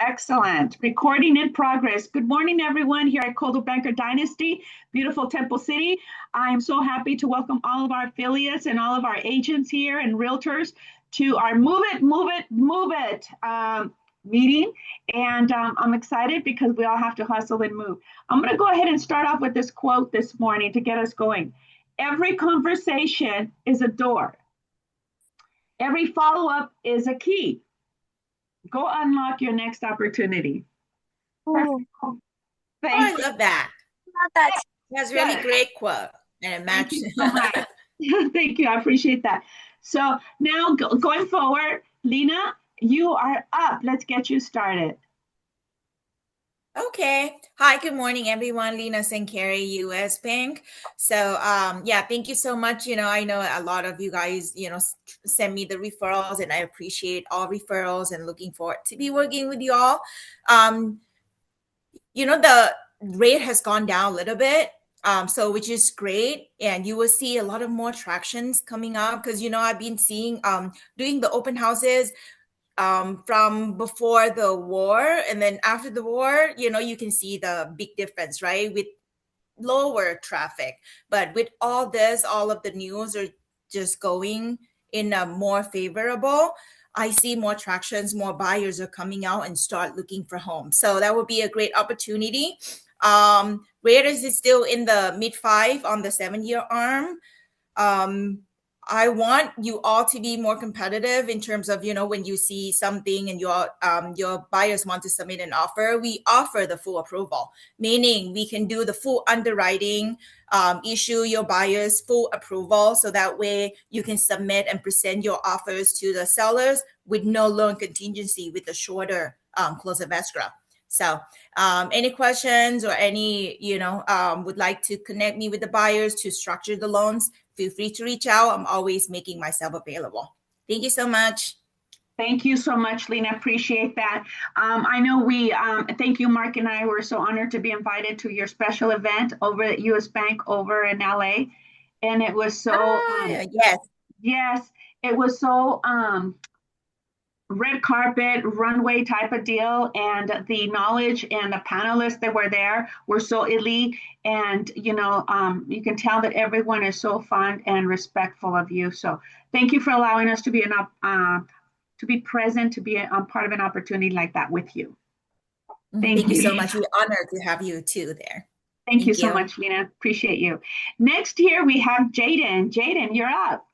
Excellent. Recording in progress. Good morning, everyone, here at Coldwell Banker Dynasty, beautiful Temple City. I'm so happy to welcome all of our affiliates and all of our agents here and realtors to our Move It meeting. And I'm excited because we all have to hustle and move. I'm going to go ahead and start off with this quote this morning to get us going. Every conversation is a door, every follow up is a key. Go unlock your next opportunity. Perfect. Ooh, Oh, I Thank you. love that. love that. That's really Good. great quote. And it Thank matched. you so much. Thank you. I appreciate that. So now going forward, Lena, you are up. Let's get you started. Okay. Hi, good morning, everyone. Lena Sankari, US Bank. So, yeah, thank you so much. I know a lot of you guys, send me the referrals, and I appreciate all referrals and looking forward to be working with you all. Um, the rate has gone down a little bit. So which is great, and you will see a lot of more attractions coming up because I've been seeing doing the open houses from before the war, and then after the war, you can see the big difference, right? With lower traffic, but with all this, all of the news are just going in a more favorable. I see more attractions, more buyers are coming out and start looking for homes, so that would be a great opportunity. Rate is still in the mid five on the 7 year arm. um I want you all to be more competitive in terms of, when you see something and your buyers want to submit an offer, we offer the full approval, meaning we can do the full underwriting, issue your buyers full approval, so that way you can submit and present your offers to the sellers with no loan contingency, with a shorter close of escrow. So, any questions, or any, would like to connect me with the buyers to structure the loans, feel free to reach out. I'm always making myself available. Thank you so much. Thank you so much, Lena. Appreciate that. I know thank you, Mark and I were so honored to be invited to your special event over at US Bank over in LA. And it was so, Yes. yes, it was so red carpet runway type of deal, and the knowledge and the panelists that were there were so elite, and you can tell that everyone is so fond and respectful of you. So thank you for allowing us to be to be present, to be part of an opportunity like that with you. Thank Thank you you. so much. We're honored to have you too there. Thank you Thank so you. much, Lena. Appreciate you. Next here we have Jaden. Jaden, you're up.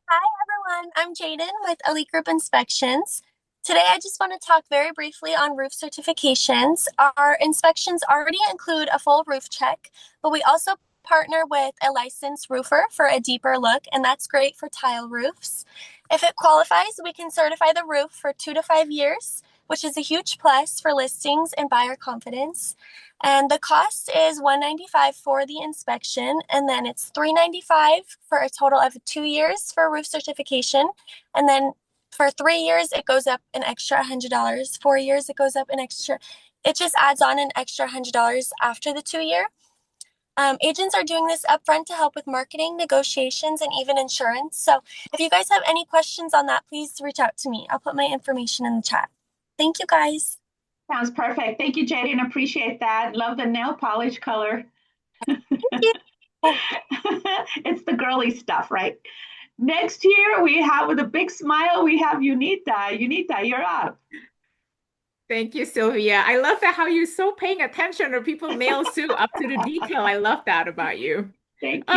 Hi, everyone. I'm Jaden with Elite Group Inspections. Today, I just want to talk very briefly on roof certifications. Our inspections already include a full roof check, but we also partner with a licensed roofer for a deeper look, and that's great for tile roofs. If it qualifies, we can certify the roof for 2 to 5 years, which is a huge plus for listings and buyer confidence. And the cost is $195 for the inspection, and then it's $395 for a total of 2 years for roof certification. And then for 3 years, it goes up an extra $100. 4 years, it goes up an extra. It just adds on an extra $100 after the 2 year. Agents are doing this upfront to help with marketing, negotiations, and even insurance. So if you guys have any questions on that, please reach out to me. I'll put my information in the chat. Thank you, guys. Sounds perfect. Thank you, Jaden. Appreciate that. Love the nail polish color. Thank you. It's the girly stuff, right? Next here we have, with a big smile, we have Unita. Unita, you're up. Thank you, Sylvia. I love that how you're so paying attention to people's nails too, up to the detail. I love that about you. Thank you.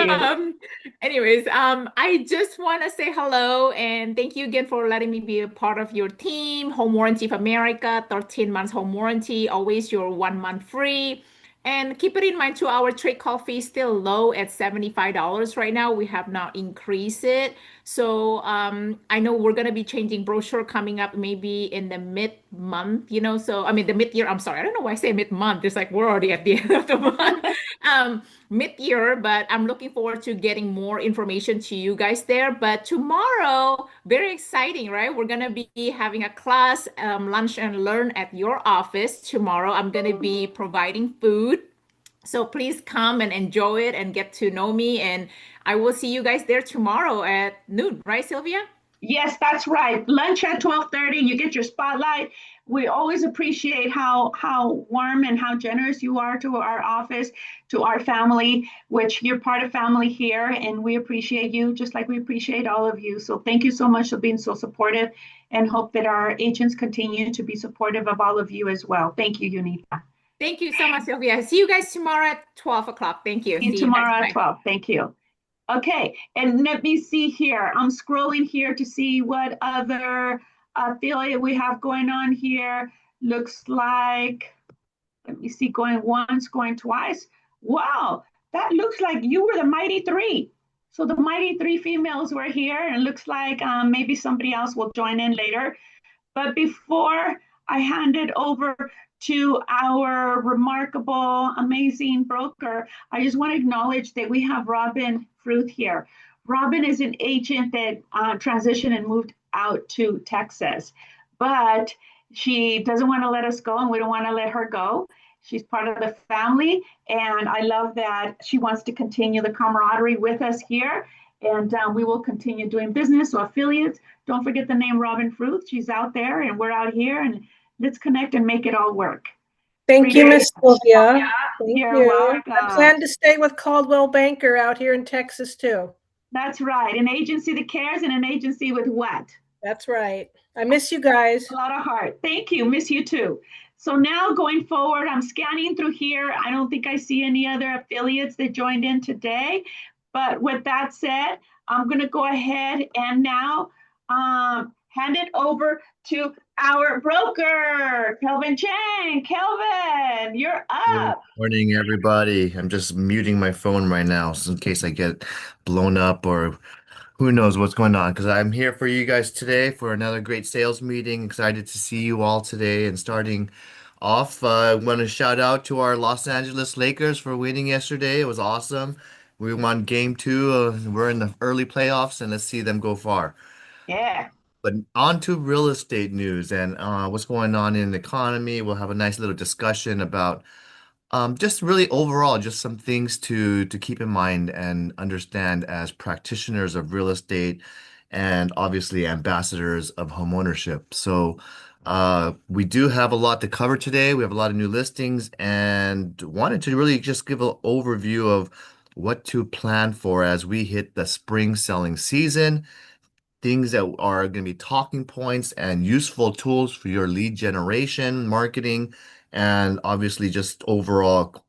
Um, I just want to say hello and thank you again for letting me be a part of your team. Home Warranty of America, 13 months home warranty, always your 1 month free. And keep it in mind too, our trade call fee is still low at $75 right now. We have not increased it. So I know we're gonna be changing brochure coming up maybe in the mid-month, So I mean the mid-year, I'm sorry, I don't know why I say mid-month. It's like we're already at the end of the month. Mid-year, but I'm looking forward to getting more information to you guys there. But tomorrow, very exciting, right? We're gonna be having a class, lunch and learn at your office tomorrow. I'm gonna be providing food. So please come and enjoy it and get to know me. And I will see you guys there tomorrow at noon, right, Sylvia? Yes, that's right. Lunch at 12:30, you get your spotlight. We always appreciate how warm and how generous you are to our office, to our family, which you're part of family here, and we appreciate you just like we appreciate all of you. So thank you so much for being so supportive and hope that our agents continue to be supportive of all of you as well. Thank you, Unita. Thank you so much, Sylvia. See you guys tomorrow at 12 o'clock. Thank you. See you See you next tomorrow at time. 12. Thank you. Okay, and let me see here. I'm scrolling here to see what other affiliate we have going on here. Looks like, let me see, going once, going twice. Wow, that looks like you were the Mighty Three. So the Mighty Three females were here, and looks like maybe somebody else will join in later. But before I hand it over to our remarkable, amazing broker, I just want to acknowledge that we have Robin Fruth here. Robin is an agent that transitioned and moved out to Texas, but she doesn't want to let us go, and we don't want to let her go. She's part of the family, and I love that she wants to continue the camaraderie with us here. And we will continue doing business. So affiliates, don't forget the name Robin Fruth. She's out there and we're out here, and let's connect and make it all work. Thank you, Miss Sylvia. Thank You're you. welcome. I plan to stay with Caldwell Banker out here in Texas too. That's right. An agency that cares and an agency with what? That's right. I miss you guys. A lot of heart. Thank you. Miss you too. So now going forward, I'm scanning through here. I don't think I see any other affiliates that joined in today. But with that said, I'm going to go ahead and now hand it over to our broker, Kelvin Chang. Kelvin, you're Good up. morning, everybody. I'm just muting my phone right now, so in case I get blown up or who knows what's going on, because I'm here for you guys today for another great sales meeting. Excited to see you all today. And starting off, I want to shout out to our Los Angeles Lakers for winning yesterday. It was awesome. We won game two. We're in the early playoffs, and let's see them go far. Yeah. But on to real estate news and what's going on in the economy. We'll have a nice little discussion about just really overall, just some things to keep in mind and understand as practitioners of real estate and obviously ambassadors of homeownership. So we do have a lot to cover today. We have a lot of new listings and wanted to really just give an overview of what to plan for as we hit the spring selling season, things that are going to be talking points and useful tools for your lead generation, marketing, and obviously just overall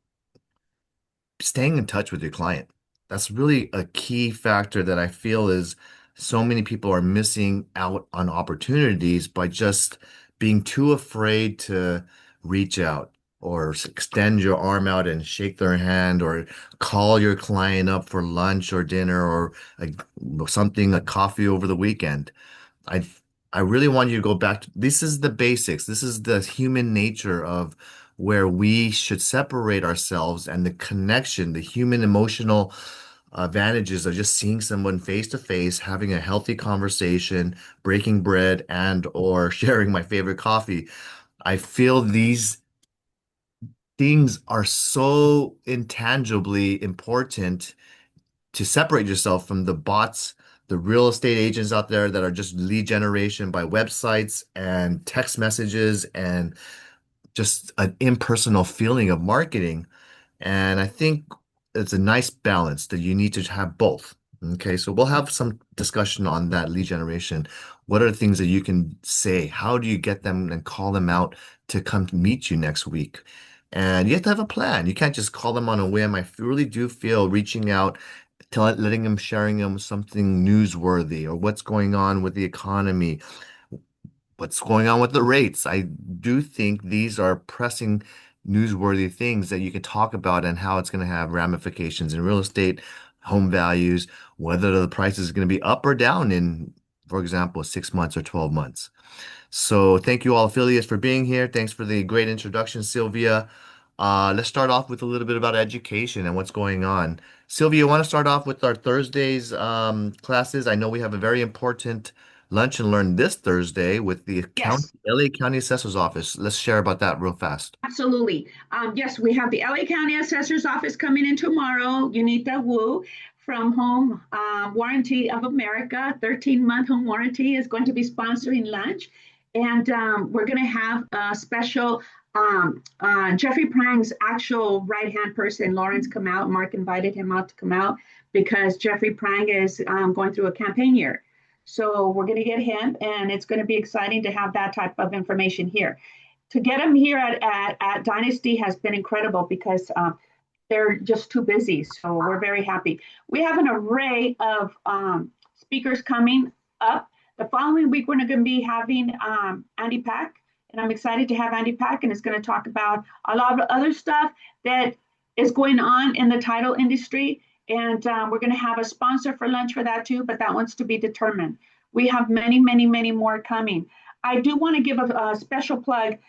staying in touch with your client. That's really a key factor that I feel is so many people are missing out on opportunities by just being too afraid to reach out or extend your arm out and shake their hand or call your client up for lunch or dinner or something, a coffee over the weekend. I I really want you to go back to this is the basics. This is the human nature of where we should separate ourselves and the connection, the human emotional advantages of just seeing someone face to face, having a healthy conversation, breaking bread and or sharing my favorite coffee. I feel these things are so intangibly important to separate yourself from the bots, the real estate agents out there that are just lead generation by websites and text messages and just an impersonal feeling of marketing. And I think it's a nice balance that you need to have both. Okay, so we'll have some discussion on that lead generation. What are the things that you can say? How do you get them and call them out to come meet you next week? And you have to have a plan. You can't just call them on a whim. I really do feel reaching out, letting them, sharing them something newsworthy or what's going on with the economy, what's going on with the rates. I do think these are pressing newsworthy things that you can talk about and how it's going to have ramifications in real estate, home values, whether the price is going to be up or down in, for example, 6 months or 12 months. So thank you all affiliates for being here. Thanks for the great introduction, Sylvia. Let's start off with a little bit about education and what's going on. Sylvia, you want to start off with our Thursdays classes? I know we have a very important lunch and learn this Thursday with the Yes. LA County Assessor's Office. Let's share about that real fast. Absolutely. Yes, we have the LA County Assessor's Office coming in tomorrow, Unita Wu, from Home Warranty of America, 13-month home warranty, is going to be sponsoring lunch. And we're going to have a special Jeffrey Prang's actual right-hand person, Lawrence, come out. Mark invited him out to come out because Jeffrey Prang is going through a campaign year. So we're going to get him, and it's going to be exciting to have that type of information here. To get him here at Dynasty has been incredible because they're just too busy. So we're very happy. We have an array of speakers coming up. The following week, we're going to be having Andy Pack, and I'm excited to have Andy Pack, and it's going to talk about a lot of other stuff that is going on in the title industry. And we're going to have a sponsor for lunch for that too, but that one's to be determined. We have many, many, many more coming. I do want to give a special plug.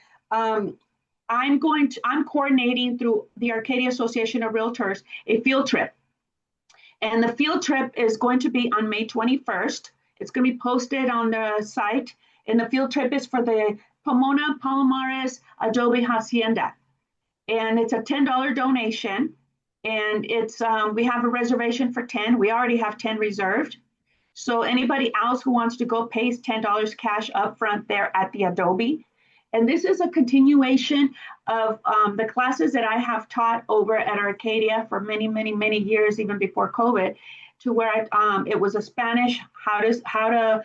I'm coordinating through the Arcadia Association of Realtors a field trip. And the field trip is going to be on May 21st. It's going to be posted on the site. And the field trip is for the Pomona Palomares Adobe Hacienda. And it's a $10 donation. And it's we have a reservation for 10. We already have 10 reserved. So anybody else who wants to go pays $10 cash up front there at the Adobe. And this is a continuation of the classes that I have taught over at Arcadia for many, many, many years, even before COVID, to where it was a Spanish, how to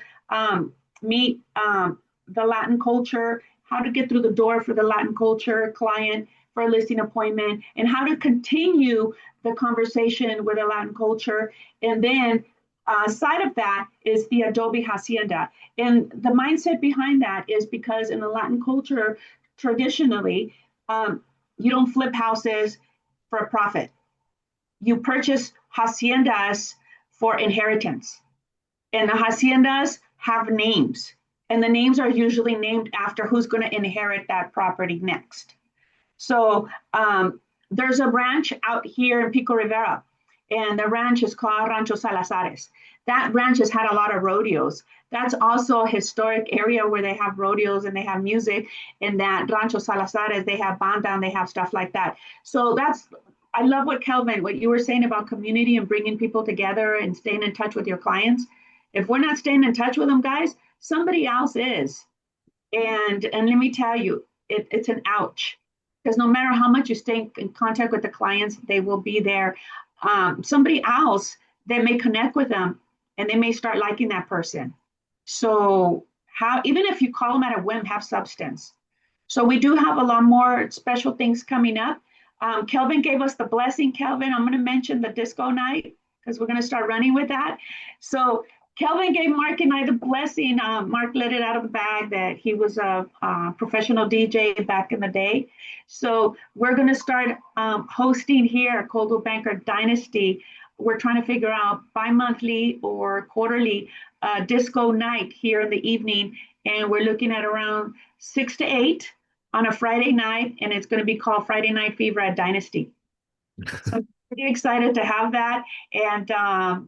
meet the Latin culture, how to get through the door for the Latin culture client for a listing appointment, and how to continue the conversation with the Latin culture. And then side of that is the Adobe Hacienda. And the mindset behind that is because in the Latin culture, traditionally, you don't flip houses for a profit. You purchase haciendas for inheritance. And the haciendas have names. And the names are usually named after who's going to inherit that property next. So there's a ranch out here in Pico Rivera, and the ranch is called Rancho Salazares. That ranch has had a lot of rodeos. That's also a historic area where they have rodeos and they have music. In that Rancho Salazares, they have banda and they have stuff like that. So I love what Kelvin, what you were saying about community and bringing people together and staying in touch with your clients. If we're not staying in touch with them, guys, somebody else is. And let me tell you, it's an ouch. Because no matter how much you stay in contact with the clients, they will be there. Somebody else, they may connect with them and they may start liking that person. So even if you call them at a whim, have substance. So we do have a lot more special things coming up. Kelvin gave us the blessing. Kelvin, I'm going to mention the disco night because we're going to start running with that. So Kelvin gave Mark and I the blessing. Mark let it out of the bag that he was a professional DJ back in the day. So we're going to start hosting here at Coldwell Banker Dynasty. We're trying to figure out bi-monthly or quarterly disco night here in the evening. And we're looking at around 6 to 8 on a Friday night. And it's going to be called Friday Night Fever at Dynasty. So pretty excited to have that, and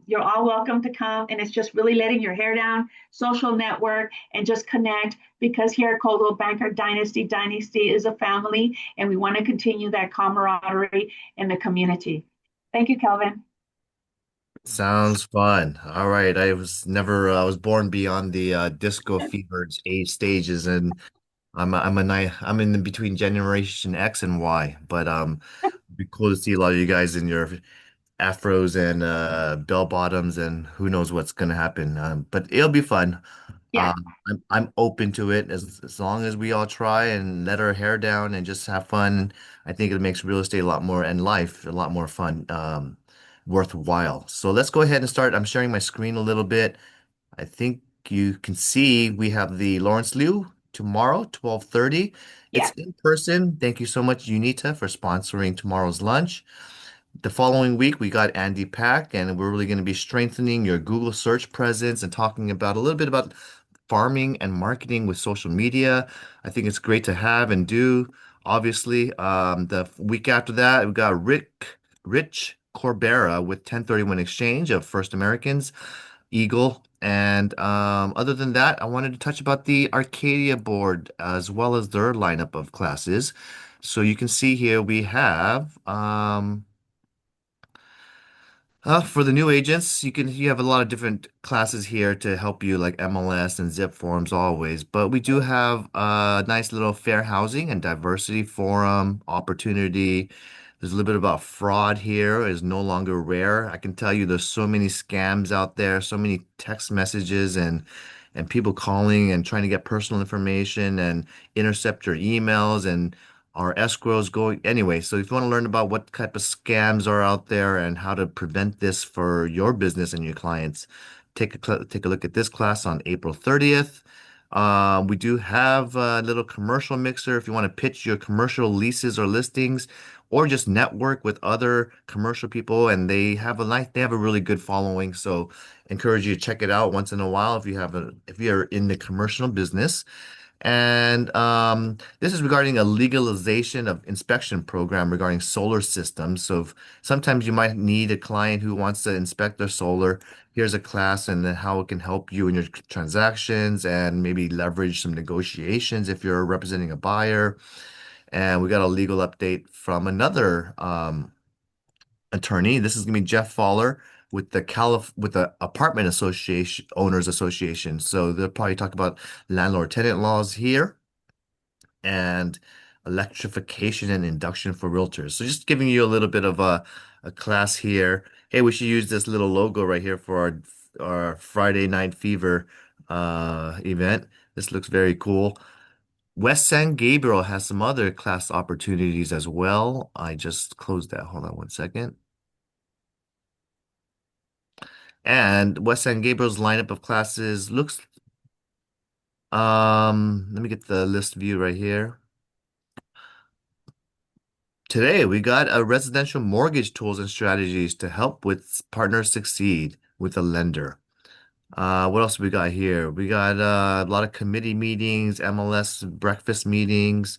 you're all welcome to come. And it's just really letting your hair down, social network, and just connect, because here at Coldwell Banker Dynasty is a family, and we want to continue that camaraderie in the community. Thank you, Kelvin. Sounds fun. All right. I was born beyond the disco fever age stages, and I'm in between Generation X and Y, but it'd be cool to see a lot of you guys in your afros and bell bottoms, and who knows what's gonna happen. But it'll be fun. Yeah. I'm open to it as long as we all try and let our hair down and just have fun. I think it makes real estate a lot more, and life a lot more fun, worthwhile. So let's go ahead and start. I'm sharing my screen a little bit. I think you can see we have the Lawrence Liu tomorrow, 12:30. Yeah. It's in person. Thank you so much, Unita, for sponsoring tomorrow's lunch. The following week, we got Andy Pack, and we're really going to be strengthening your Google search presence and talking about a little bit about farming and marketing with social media. I think it's great to have and do. Obviously, the week after that, we got Rich Corbera with 1031 Exchange of First Americans, Eagle. And other than that, I wanted to touch about the Arcadia board as well as their lineup of classes. So you can see here we have For the new agents, you have a lot of different classes here to help you, like MLS and zip forms always. But we do have a nice little fair housing and diversity forum opportunity. There's a little bit about fraud here is no longer rare. I can tell you there's so many scams out there, so many text messages and people calling and trying to get personal information and intercept your emails and our escrows going anyway. So if you want to learn about what type of scams are out there and how to prevent this for your business and your clients, take a look at this class on April 30th. We do have a little commercial mixer if you want to pitch your commercial leases or listings, or just network with other commercial people. And they have a really good following. So encourage you to check it out once in a while if you're in the commercial business. And this is regarding a legalization of inspection program regarding solar systems. So sometimes you might need a client who wants to inspect their solar. Here's a class and then how it can help you in your transactions and maybe leverage some negotiations if you're representing a buyer. And we got a legal update from another attorney. This is going to be Jeff Fowler with the Apartment Association Owners Association. So they'll probably talk about landlord-tenant laws here and electrification and induction for realtors. So just giving you a little bit of a class here. Hey, we should use this little logo right here for our Friday Night Fever event. This looks very cool. West San Gabriel has some other class opportunities as well. I just closed that. Hold on one second. And West San Gabriel's lineup of classes looks, let me get the list view right here. Today, we got a residential mortgage tools and strategies to help with partners succeed with a lender. What else we got here? We got a lot of committee meetings, MLS breakfast meetings,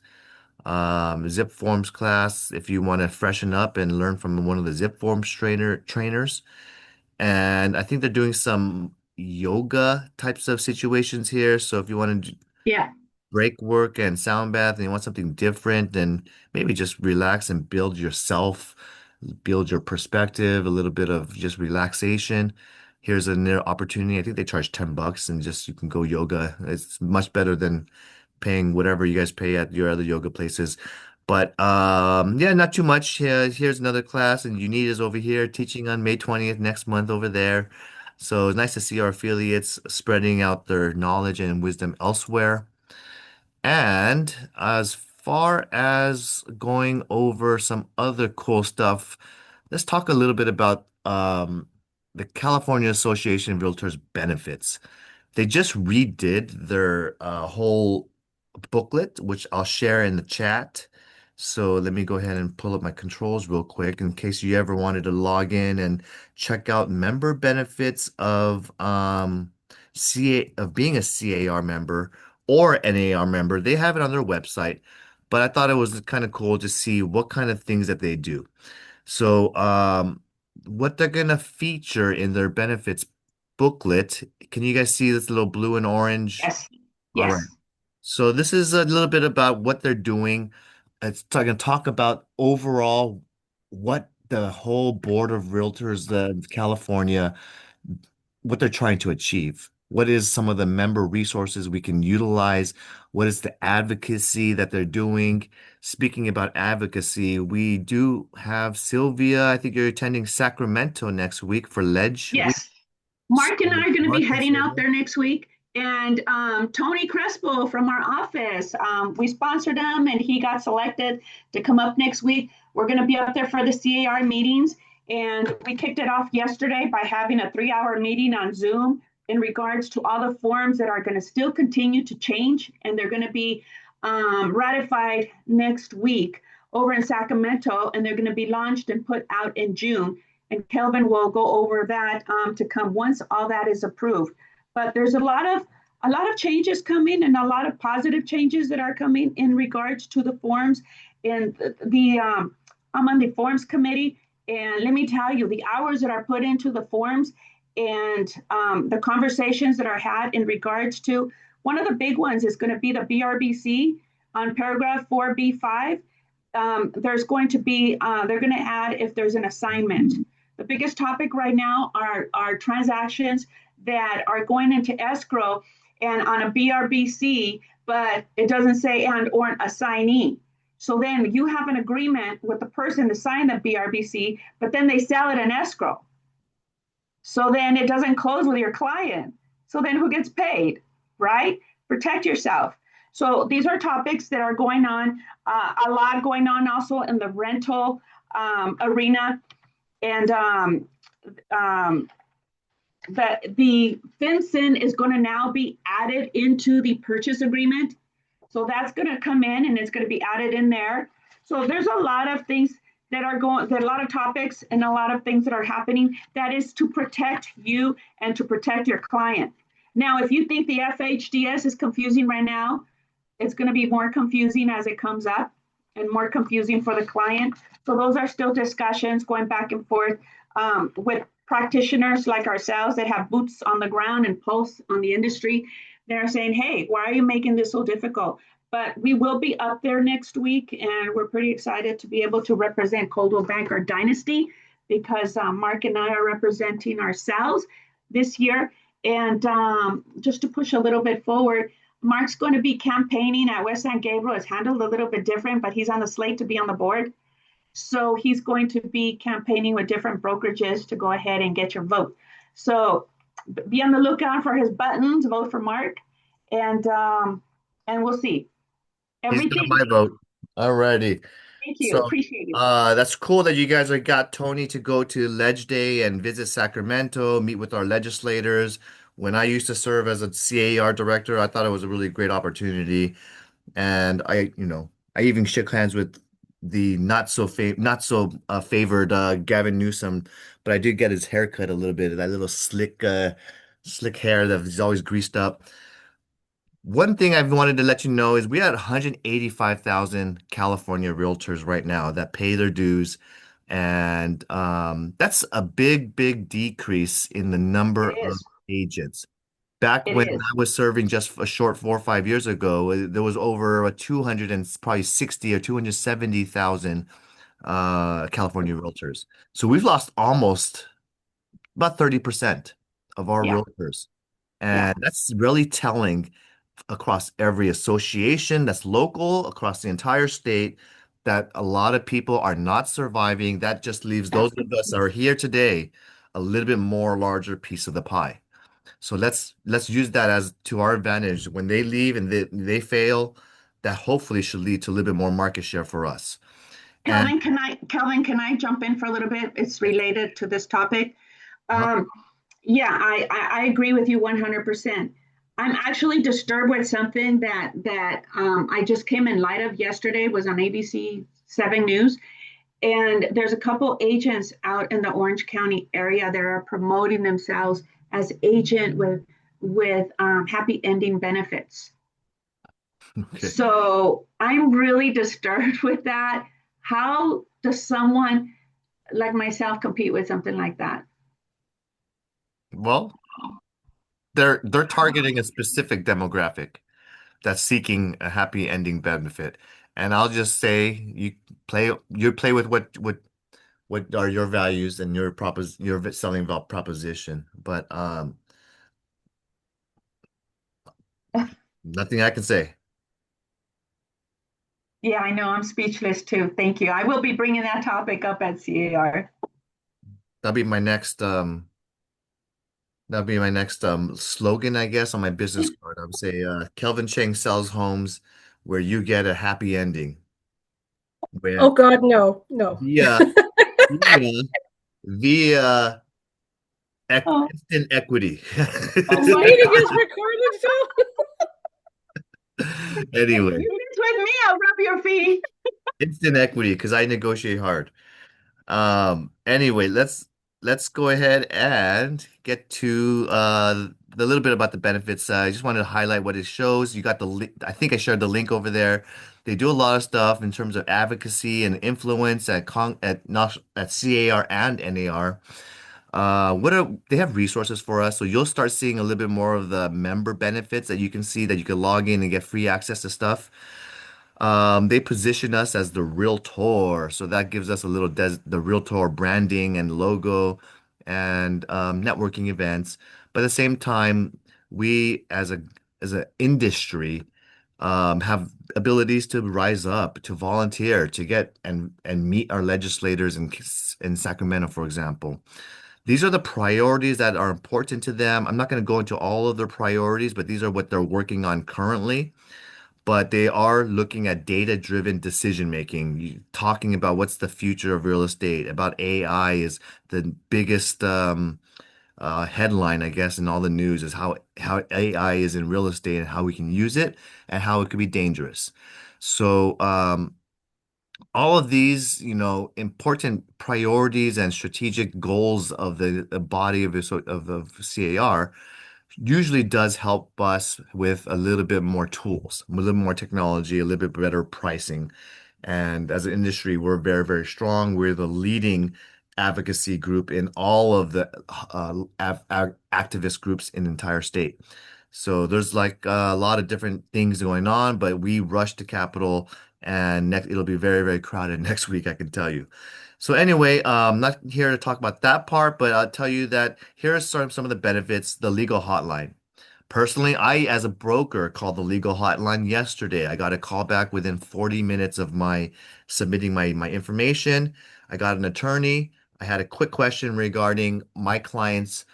Zip Forms class if you want to freshen up and learn from one of the Zip Forms trainers. And I think they're doing some yoga types of situations here. So if you want to Yeah. break work and sound bath and you want something different, then maybe just relax and build yourself, build your perspective, a little bit of just relaxation. Here's an opportunity. I think they charge $10 and just you can go yoga. It's much better than paying whatever you guys pay at your other yoga places. But yeah, not too much. Here's another class, and Unit is over here teaching on May 20th next month over there. So it's nice to see our affiliates spreading out their knowledge and wisdom elsewhere. And as far as going over some other cool stuff, let's talk a little bit about the California Association of Realtors benefits. They just redid their whole booklet, which I'll share in the chat. So let me go ahead and pull up my controls real quick in case you ever wanted to log in and check out member benefits of being a CAR member or an AR member. They have it on their website, but I thought it was kind of cool to see what kind of things that they do. So what they're gonna feature in their benefits booklet. Can you guys see this little blue and orange? Yes. All Yes. right. So this is a little bit about what they're doing. It's going to talk about overall what the whole board of realtors of California, what they're trying to achieve. What is some of the member resources we can utilize? What is the advocacy that they're doing? Speaking about advocacy, we do have Sylvia. I think you're attending Sacramento next week for Ledge Week. Yes. Mark and I are going to be Mark and heading out Sylvia. there next week. And Tony Crespo from our office, we sponsored him and he got selected to come up next week. We're going to be up there for the CAR meetings. And we kicked it off yesterday by having a 3-hour meeting on Zoom in regards to all the forms that are going to still continue to change. And they're going to be ratified next week over in Sacramento. And they're going to be launched and put out in June. And Kelvin will go over that to come once all that is approved. But there's a lot of changes coming and a lot of positive changes that are coming in regards to the forms. And I'm on the forms committee, and let me tell you, the hours that are put into the forms and the conversations that are had in regards to one of the big ones is going to be the BRBC on paragraph 4B5. There's going to be they're going to add if there's an assignment. The biggest topic right now are transactions that are going into escrow and on a BRBC, but it doesn't say and or assignee. So then you have an agreement with the person to sign the BRBC, but then they sell it in escrow. So then it doesn't close with your client. So then who gets paid, right? Protect yourself. So these are topics that are going on, a lot going on also in the rental arena. And the FinCEN is going to now be added into the purchase agreement. So that's going to come in and it's going to be added in there. So there's a lot of things that are going, there are a lot of topics and a lot of things that are happening that is to protect you and to protect your client. Now, if you think the FHDS is confusing right now, it's going to be more confusing as it comes up and more confusing for the client. So those are still discussions going back and forth with practitioners like ourselves that have boots on the ground and pulse on the industry. They're saying, hey, why are you making this so difficult? But we will be up there next week, and we're pretty excited to be able to represent Coldwell Banker Dynasty because Mark and I are representing ourselves this year. And just to push a little bit forward, Mark's going to be campaigning at West San Gabriel. It's handled a little bit different, but he's on the slate to be on the board. So he's going to be campaigning with different brokerages to go ahead and get your vote. So be on the lookout for his buttons, vote for Mark, and we'll see. He's got Everything. my vote. Alrighty. Thank you. So, Appreciate it. that's cool that you guys have got Tony to go to Ledge Day and visit Sacramento, meet with our legislators. When I used to serve as a CAR director, I thought it was a really great opportunity. And I even shook hands with the not so favored Gavin Newsom, but I did get his haircut a little bit, that little slick hair that is always greased up. One thing I've wanted to let you know is we had 185,000 California realtors right now that pay their dues, and that's a big decrease in the number It of is. agents. Back It when is. I was serving just a short 4 or 5 years ago, there was over a 200 and probably 60 or 270,000 California realtors. So we've lost almost about 30% of our Yeah. realtors. Yeah. And that's really telling across every association that's local, across the entire state, that a lot of people are not surviving. That just leaves Yeah. those of us that are here today a little bit more larger piece of the pie. So let's use that as to our advantage. When they leave and they fail, that hopefully should lead to a little bit more market share for us. And Kelvin, can I jump in for a little bit? It's related to this topic. uh, Yeah, I agree with you 100%. I'm actually disturbed with something that I just came in light of yesterday, was on ABC 7 News. And there's a couple agents out in the Orange County area that are promoting themselves as agent with happy ending benefits. okay. So I'm really disturbed with that. How does someone like myself compete with something like that? Well, they're targeting a specific demographic that's seeking a happy ending benefit. And I'll just say you play with what are your values and your selling proposition. But nothing I can say. Yeah, I know. I'm speechless too. Thank you. I will be bringing that topic up at CAR. That'll be my next slogan, I guess, on my business card. I would say Kelvin Cheng sells homes where you get a happy ending. Oh Where God, no, no. via via via Oh, instant equity. oh This my meeting is God. recorded, so If Anyway, you dance with me, I'll rub your feet. instant equity because I negotiate hard. Anyway, let's go ahead and get to the little bit about the benefits. I just wanted to highlight what it shows. You got the link. I think I shared the link over there. They do a lot of stuff in terms of advocacy and influence at CAR and NAR. They have resources for us, so you'll start seeing a little bit more of the member benefits that you can see that you can log in and get free access to stuff. They position us as the realtor, so that gives us a little the realtor branding and logo and networking events. But at the same time, we as an industry have abilities to rise up, to volunteer, to get and meet our legislators in Sacramento, for example. These are the priorities that are important to them. I'm not going to go into all of their priorities, but these are what they're working on currently. But they are looking at data-driven decision making, talking about what's the future of real estate, about AI is the biggest headline, I guess, in all the news is how AI is in real estate and how we can use it and how it could be dangerous. So all of these, important priorities and strategic goals of the body of CAR usually does help us with a little bit more tools, a little more technology, a little bit better pricing. And as an industry, we're very, very strong. We're the leading advocacy group in all of the activist groups in the entire state. So there's like a lot of different things going on, but we rush to Capitol, and next it'll be very, very crowded next week, I can tell you. So anyway, not here to talk about that part, but I'll tell you that here are some of the benefits, the legal hotline. Personally, I, as a broker, called the legal hotline yesterday. I got a call back within 40 minutes of my submitting my information. I got an attorney. I had a quick question regarding my client's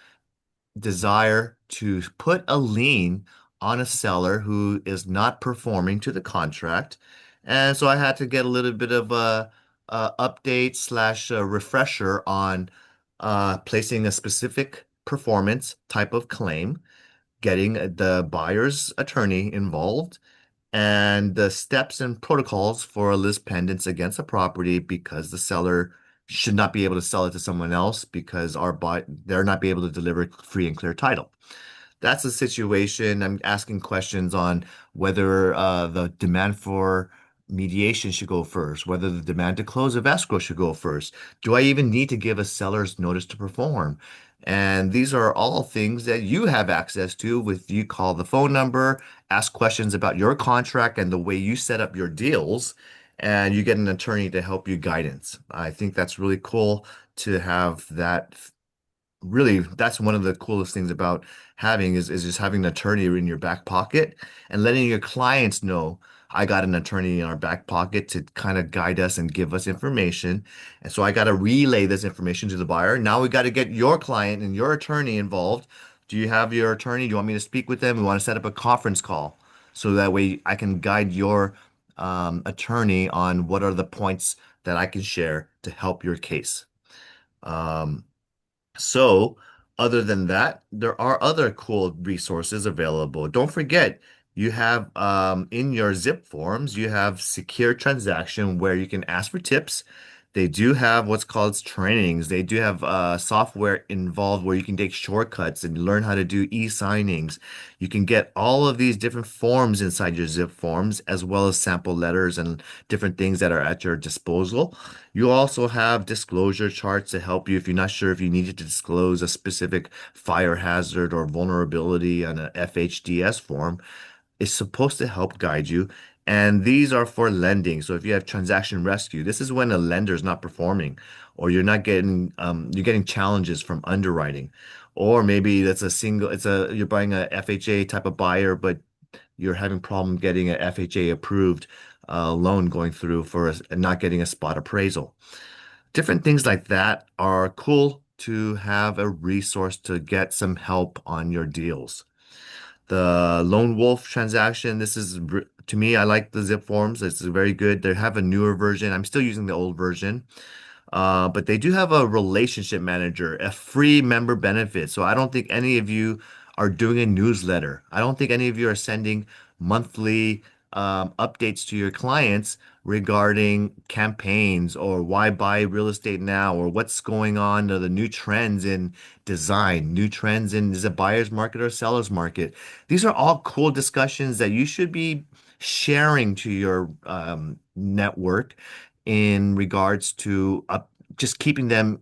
desire to put a lien on a seller who is not performing to the contract. And so I had to get a little bit of a update slash refresher on placing a specific performance type of claim, getting the buyer's attorney involved, and the steps and protocols for a list pendants against a property because the seller should not be able to sell it to someone else because they're not be able to deliver free and clear title. That's the situation. I'm asking questions on whether the demand for mediation should go first, whether the demand to close of escrow should go first. Do I even need to give a seller's notice to perform? And these are all things that you have access to with you call the phone number, ask questions about your contract and the way you set up your deals, and you get an attorney to help you guidance. I think that's really cool to have that. Really, that's one of the coolest things about having is just having an attorney in your back pocket and letting your clients know I got an attorney in our back pocket to kind of guide us and give us information. And so I got to relay this information to the buyer. Now we got to get your client and your attorney involved. Do you have your attorney? Do you want me to speak with them? We want to set up a conference call so that way I can guide your attorney on what are the points that I can share to help your case. Um, so, other than that, there are other cool resources available. Don't forget, you have in your zip forms, you have secure transaction where you can ask for tips. They do have what's called trainings. They do have software involved where you can take shortcuts and learn how to do e-signings. You can get all of these different forms inside your zip forms, as well as sample letters and different things that are at your disposal. You also have disclosure charts to help you if you're not sure if you needed to disclose a specific fire hazard or vulnerability on a FHDS form. It's supposed to help guide you. And these are for lending. So if you have transaction rescue, this is when a lender is not performing or you're getting challenges from underwriting. Or maybe you're buying a FHA type of buyer, but you're having problem getting a FHA approved loan going through and not getting a spot appraisal. Different things like that are cool to have a resource to get some help on your deals. The Lone Wolf transaction, to me, I like the zip forms. It's very good. They have a newer version. I'm still using the old version. But they do have a relationship manager, a free member benefit. So I don't think any of you are doing a newsletter. I don't think any of you are sending monthly updates to your clients regarding campaigns or why buy real estate now or what's going on or the new trends in design, new trends in is it buyer's market or seller's market. These are all cool discussions that you should be sharing to your network in regards to just keeping them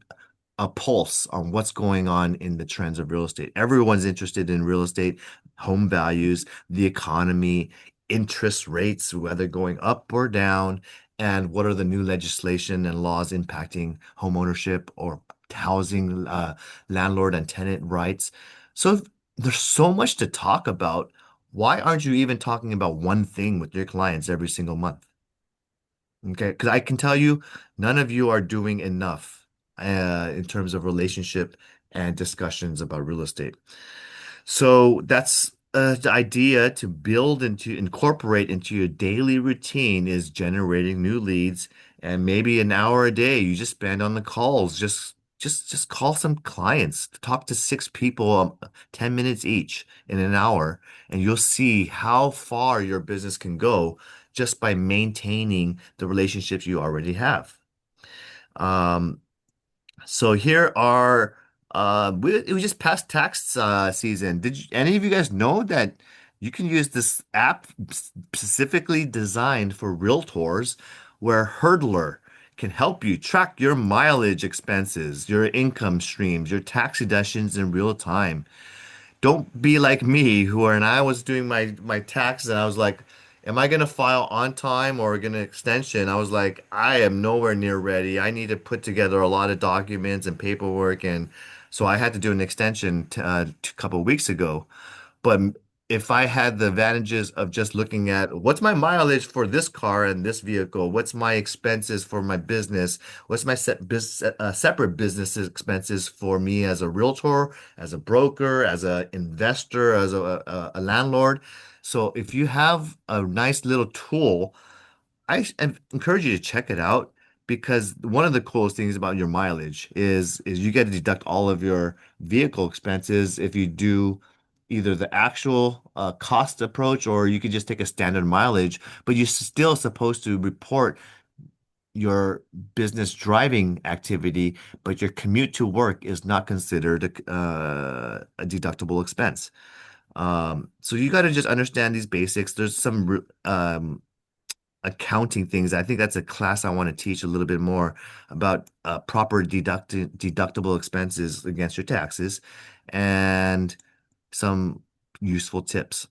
a pulse on what's going on in the trends of real estate. Everyone's interested in real estate, home values, the economy, interest rates, whether going up or down, and what are the new legislation and laws impacting homeownership or housing, landlord and tenant rights. So there's so much to talk about. Why aren't you even talking about one thing with your clients every single month? Okay, because I can tell you, none of you are doing enough in terms of relationship and discussions about real estate. So that's the idea to build and to incorporate into your daily routine is generating new leads and maybe an hour a day you just spend on the calls. Just call some clients, talk to six people, 10 minutes each in an hour, and you'll see how far your business can go just by maintaining the relationships you already have. Um, so here are we just passed tax season. Did any of you guys know that you can use this app specifically designed for realtors where Hurdler can help you track your mileage expenses, your income streams, your tax deductions in real time. Don't be like me, who when I was doing my taxes and I was like, am I gonna file on time or get an extension? I was like, I am nowhere near ready. I need to put together a lot of documents and paperwork, and so I had to do an extension a couple of weeks ago. But if I had the advantages of just looking at what's my mileage for this car and this vehicle, what's my expenses for my business, what's my separate business expenses for me as a realtor, as a broker, as an investor, as a landlord. So if you have a nice little tool encourage you to check it out because one of the coolest things about your mileage is you get to deduct all of your vehicle expenses if you do either the actual cost approach or you could just take a standard mileage, but you're still supposed to report your business driving activity, but your commute to work is not considered a deductible expense. So you got to just understand these basics. There's some accounting things. I think that's a class I want to teach a little bit more about proper deductible expenses against your taxes and some useful tips.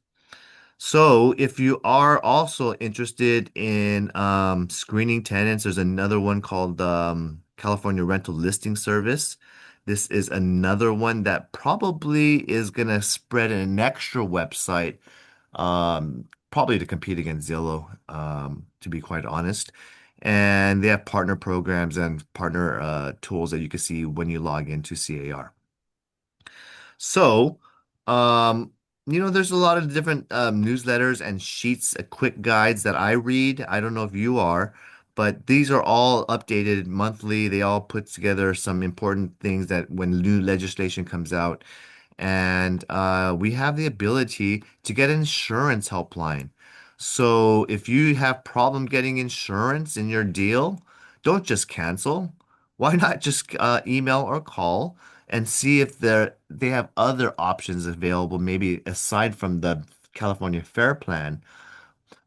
So if you are also interested in screening tenants, there's another one called California Rental Listing Service. This is another one that probably is going to spread an extra website probably to compete against Zillow, to be quite honest. And they have partner programs and partner tools that you can see when you log into CAR. So, um, there's a lot of different newsletters and sheets, quick guides that I read. I don't know if you are, but these are all updated monthly. They all put together some important things that when new legislation comes out, and we have the ability to get an insurance helpline. So if you have problem getting insurance in your deal, don't just cancel. Why not just email or call and see if they have other options available, maybe aside from the California Fair Plan.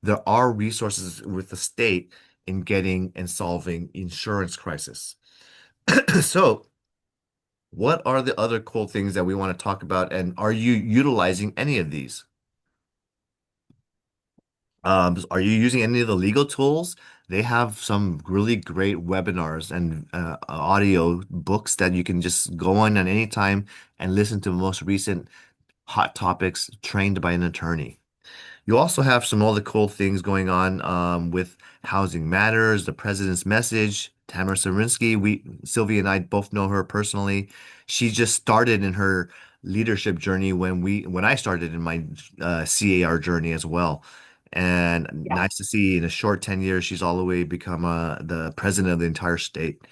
There are resources with the state in getting and solving insurance crisis. So what are the other cool things that we want to talk about, and are you utilizing any of these? Are you using any of the legal tools? They have some really great webinars and audio books that you can just go on at any time and listen to the most recent hot topics trained by an attorney. You also have some other cool things going on with Housing Matters, the President's Message. Tamara Sarinsky, Sylvia and I both know her personally. She just started in her leadership journey when I started in my CAR journey as well. And Yeah. nice to see in a short 10 years, she's all the way become the president of the entire state.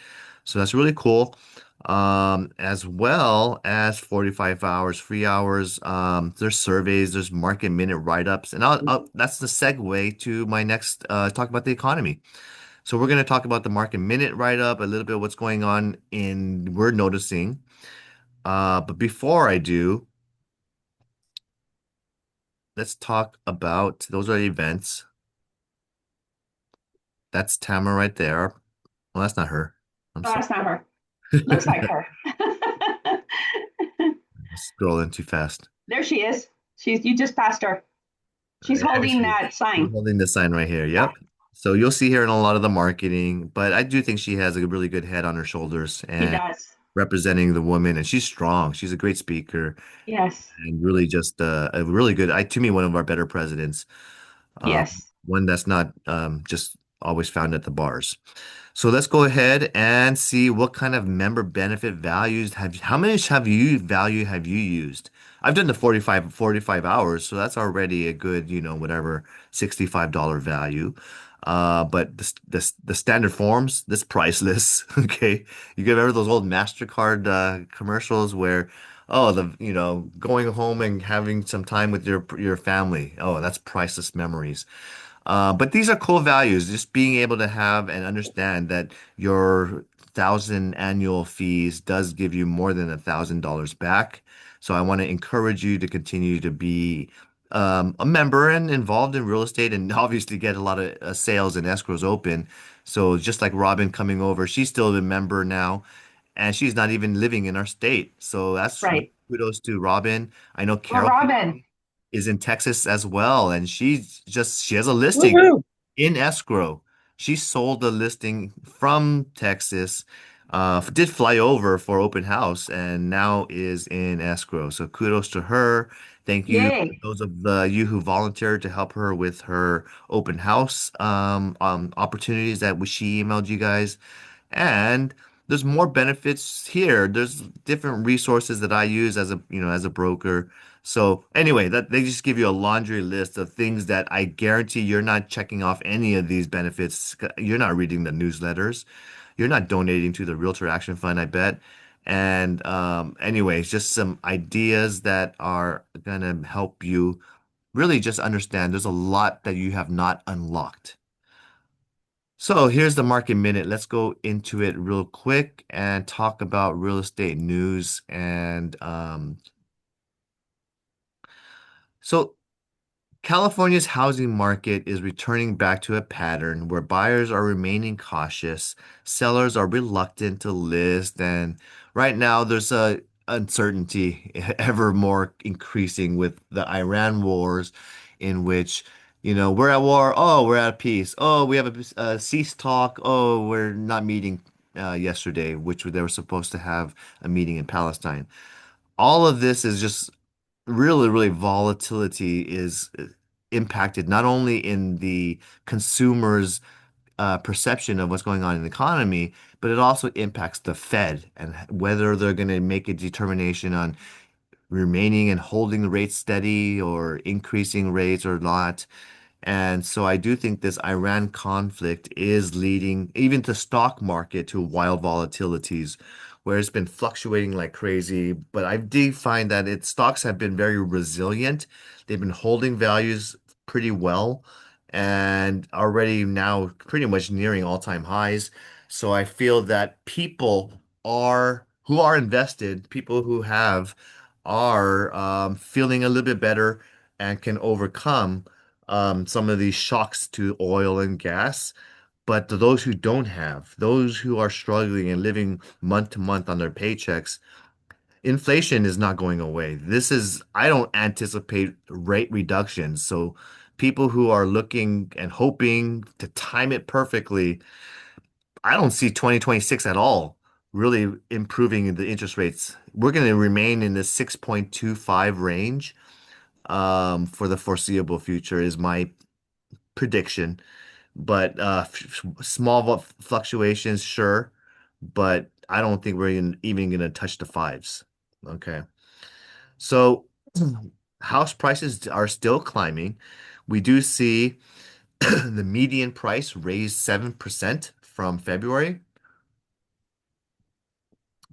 So that's really cool. As well as 45 hours, free hours. There's surveys, there's market minute write-ups, and that's the segue to my next talk about the economy. So we're going to talk about the market minute write-up, a little bit of what's going on we're noticing. But before I do, let's talk about those are events. That's Tamara right there. Well, that's not her. I'm No, sorry. that's not her. Looks like her. Scrolling too fast. There she is. You just passed her. She's holding Actually, that she's sign. holding the sign right here. Yeah, Yep. So you'll see her in a lot of the marketing, but I do think she has a really good head on her shoulders she and does. representing the woman, and she's strong. She's a great speaker Yes, and really just a really good, to me, one of our better presidents. yes. One that's not just always found at the bars. So let's go ahead and see what kind of member benefit values how many have you used? I've done the 45 hours, so that's already a good, whatever, $65 value. But the standard forms, this priceless. Okay. You remember those old MasterCard commercials where, oh, going home and having some time with your family. Oh, that's priceless memories. But these are cool values. Just being able to have and understand that your thousand annual fees does give you more than $1,000 back. So I want to encourage you to continue to be a member and involved in real estate, and obviously get a lot of sales and escrows open. So just like Robin coming over, she's still a member now, and she's not even living in our state. So that's Right. kudos to Robin. I know Well, Carol Robin. is in Texas as well, and she has a listing Woohoo! in escrow. She sold the listing from Texas, did fly over for open house, and now is in escrow. So kudos to her. Thank you to Yay. those of you who volunteered to help her with her open house opportunities that she emailed you guys. And there's more benefits here. There's different resources that I use as a broker. So anyway, that they just give you a laundry list of things that I guarantee you're not checking off any of these benefits. You're not reading the newsletters. You're not donating to the Realtor Action Fund, I bet. And anyways, just some ideas that are gonna help you really just understand there's a lot that you have not unlocked. So here's the market minute. Let's go into it real quick and talk about real estate news. And so California's housing market is returning back to a pattern where buyers are remaining cautious, sellers are reluctant to list, and right now there's a uncertainty ever more increasing with the Iran wars, in which, we're at war, oh, we're at peace, oh, we have a cease talk, oh, we're not meeting yesterday, which they were supposed to have a meeting in Palestine. All of this is just really, really volatility is impacted not only in the consumer's perception of what's going on in the economy, but it also impacts the Fed and whether they're going to make a determination on remaining and holding the rates steady or increasing rates or not. And so I do think this Iran conflict is leading even the stock market to wild volatilities, where it's been fluctuating like crazy. But I do find that stocks have been very resilient. They've been holding values pretty well and already now pretty much nearing all-time highs. So I feel that people who are invested, people who have are feeling a little bit better and can overcome some of these shocks to oil and gas. But to those who don't have, those who are struggling and living month to month on their paychecks, inflation is not going away. I don't anticipate rate reductions. So people who are looking and hoping to time it perfectly, I don't see 2026 at all really improving the interest rates. We're going to remain in the 6.25 range for the foreseeable future is my prediction. But small fluctuations, sure, but I don't think we're even going to touch the fives. Okay. So house prices are still climbing. We do see the median price raised 7% from February.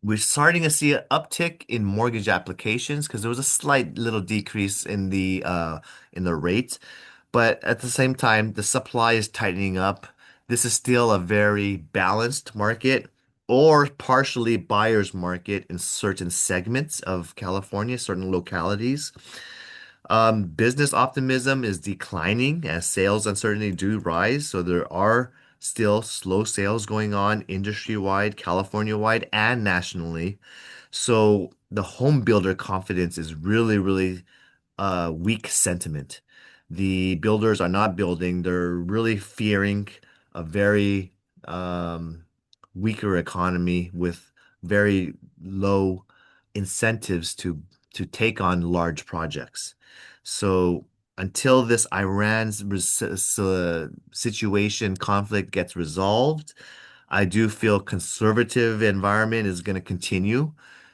We're starting to see an uptick in mortgage applications because there was a slight little decrease in the rate. But at the same time, the supply is tightening up. This is still a very balanced market or partially buyer's market in certain segments of California, certain localities. Business optimism is declining as sales uncertainty do rise. So there are still slow sales going on industry-wide, California-wide, and nationally. So the home builder confidence is really, really weak sentiment. The builders are not building. They're really fearing a very um, weaker economy with very low incentives to take on large projects. So until this situation conflict gets resolved, I do feel conservative environment is going to continue,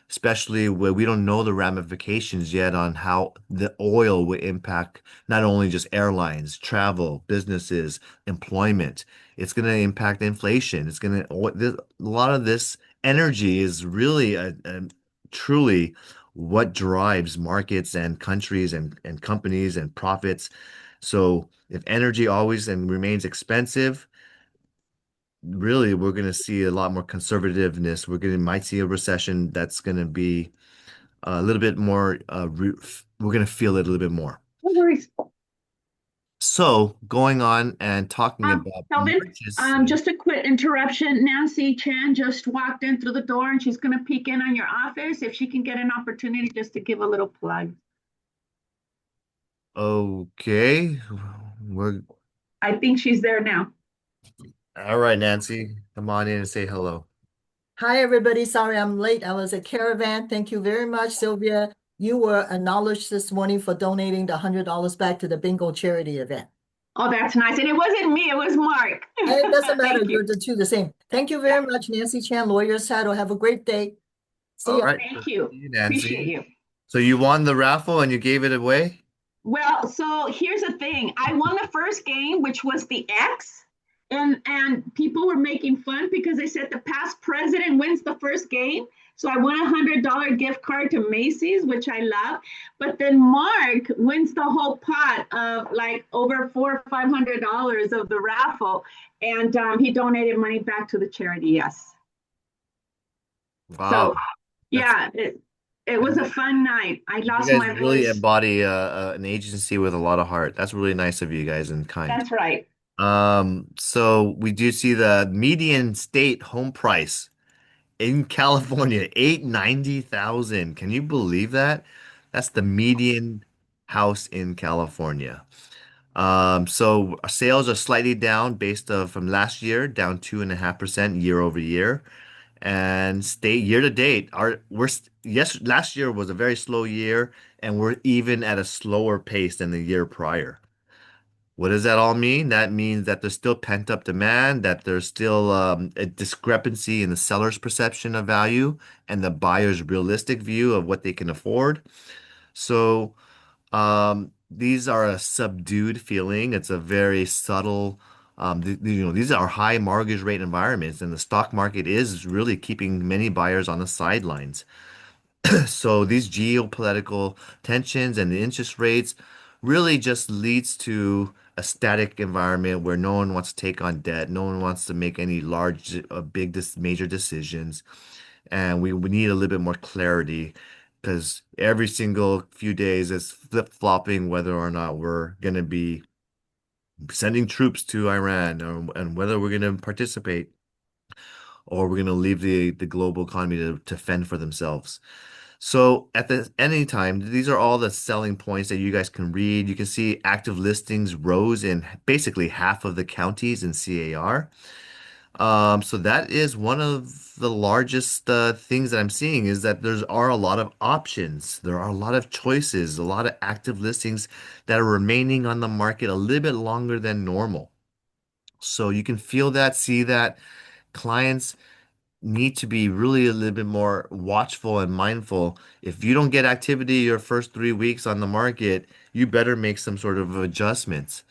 especially where we don't know the ramifications yet on how the oil will impact not only just airlines, travel, businesses, employment. It's going to impact inflation. It's going to a lot of this energy is really truly what drives markets and countries and companies and profits. So if energy always and remains expensive, really we're going to see a lot more conservativeness. Might see a recession that's going to be a little bit more we're going to feel it a little bit more. No worries. So going on and talking about Kelvin, purchasing. just a quick interruption. Nancy Chan just walked in through the door and she's going to peek in on your office if she can get an opportunity just to give a little plug. Okay. We're I think she's there now. all right, Nancy. Come on in and say hello. Hi, everybody. Sorry I'm late. I was at Caravan. Thank you very much, Sylvia. You were acknowledged this morning for donating the $100 back to the bingo charity event. Oh, that's nice. And it wasn't me, it was Mark. It doesn't matter. Thank You're you. the two the same. Thank you very much, Nancy Chan, Lawyer's Title. Have a great day. See All ya. right. Thank you. See you, Appreciate Nancy. you. So you won the raffle and you gave it away? Well, so here's the thing. I won the first game, which was the X, and people were making fun because they said the past president wins the first game. So I won $100 gift card to Macy's, which I love. But then Mark wins the whole pot of like over $400 or $500 of the raffle, and he donated money back to the charity. Yes. Wow. So That's yeah, it was a fun night. I you lost guys my really voice. embody an agency with a lot of heart. That's really nice of you guys and kind. That's right. So we do see the median state home price in California, 890,000. Can you believe that? That's the median house in California. So our sales are slightly down based from last year, down 2.5% year over year. And state year to date, yes, last year was a very slow year, and we're even at a slower pace than the year prior. What does that all mean? That means that there's still pent-up demand, that there's still a discrepancy in the seller's perception of value and the buyer's realistic view of what they can afford. So these are a subdued feeling. It's a very subtle, these are high mortgage rate environments, and the stock market is really keeping many buyers on the sidelines. So these geopolitical tensions and the interest rates really just leads to a static environment where no one wants to take on debt, no one wants to make any large, major decisions, and we need a little bit more clarity because every single few days is flip-flopping whether or not we're going to be sending troops to Iran and whether we're going to participate or we're going to leave the global economy to fend for themselves. So at any time, these are all the selling points that you guys can read. You can see active listings rose in basically half of the counties in CAR. So that is one of the largest things that I'm seeing is that are a lot of options. There are a lot of choices, a lot of active listings that are remaining on the market a little bit longer than normal. So you can feel that, see that clients need to be really a little bit more watchful and mindful. If you don't get activity your first 3 weeks on the market, you better make some sort of adjustments.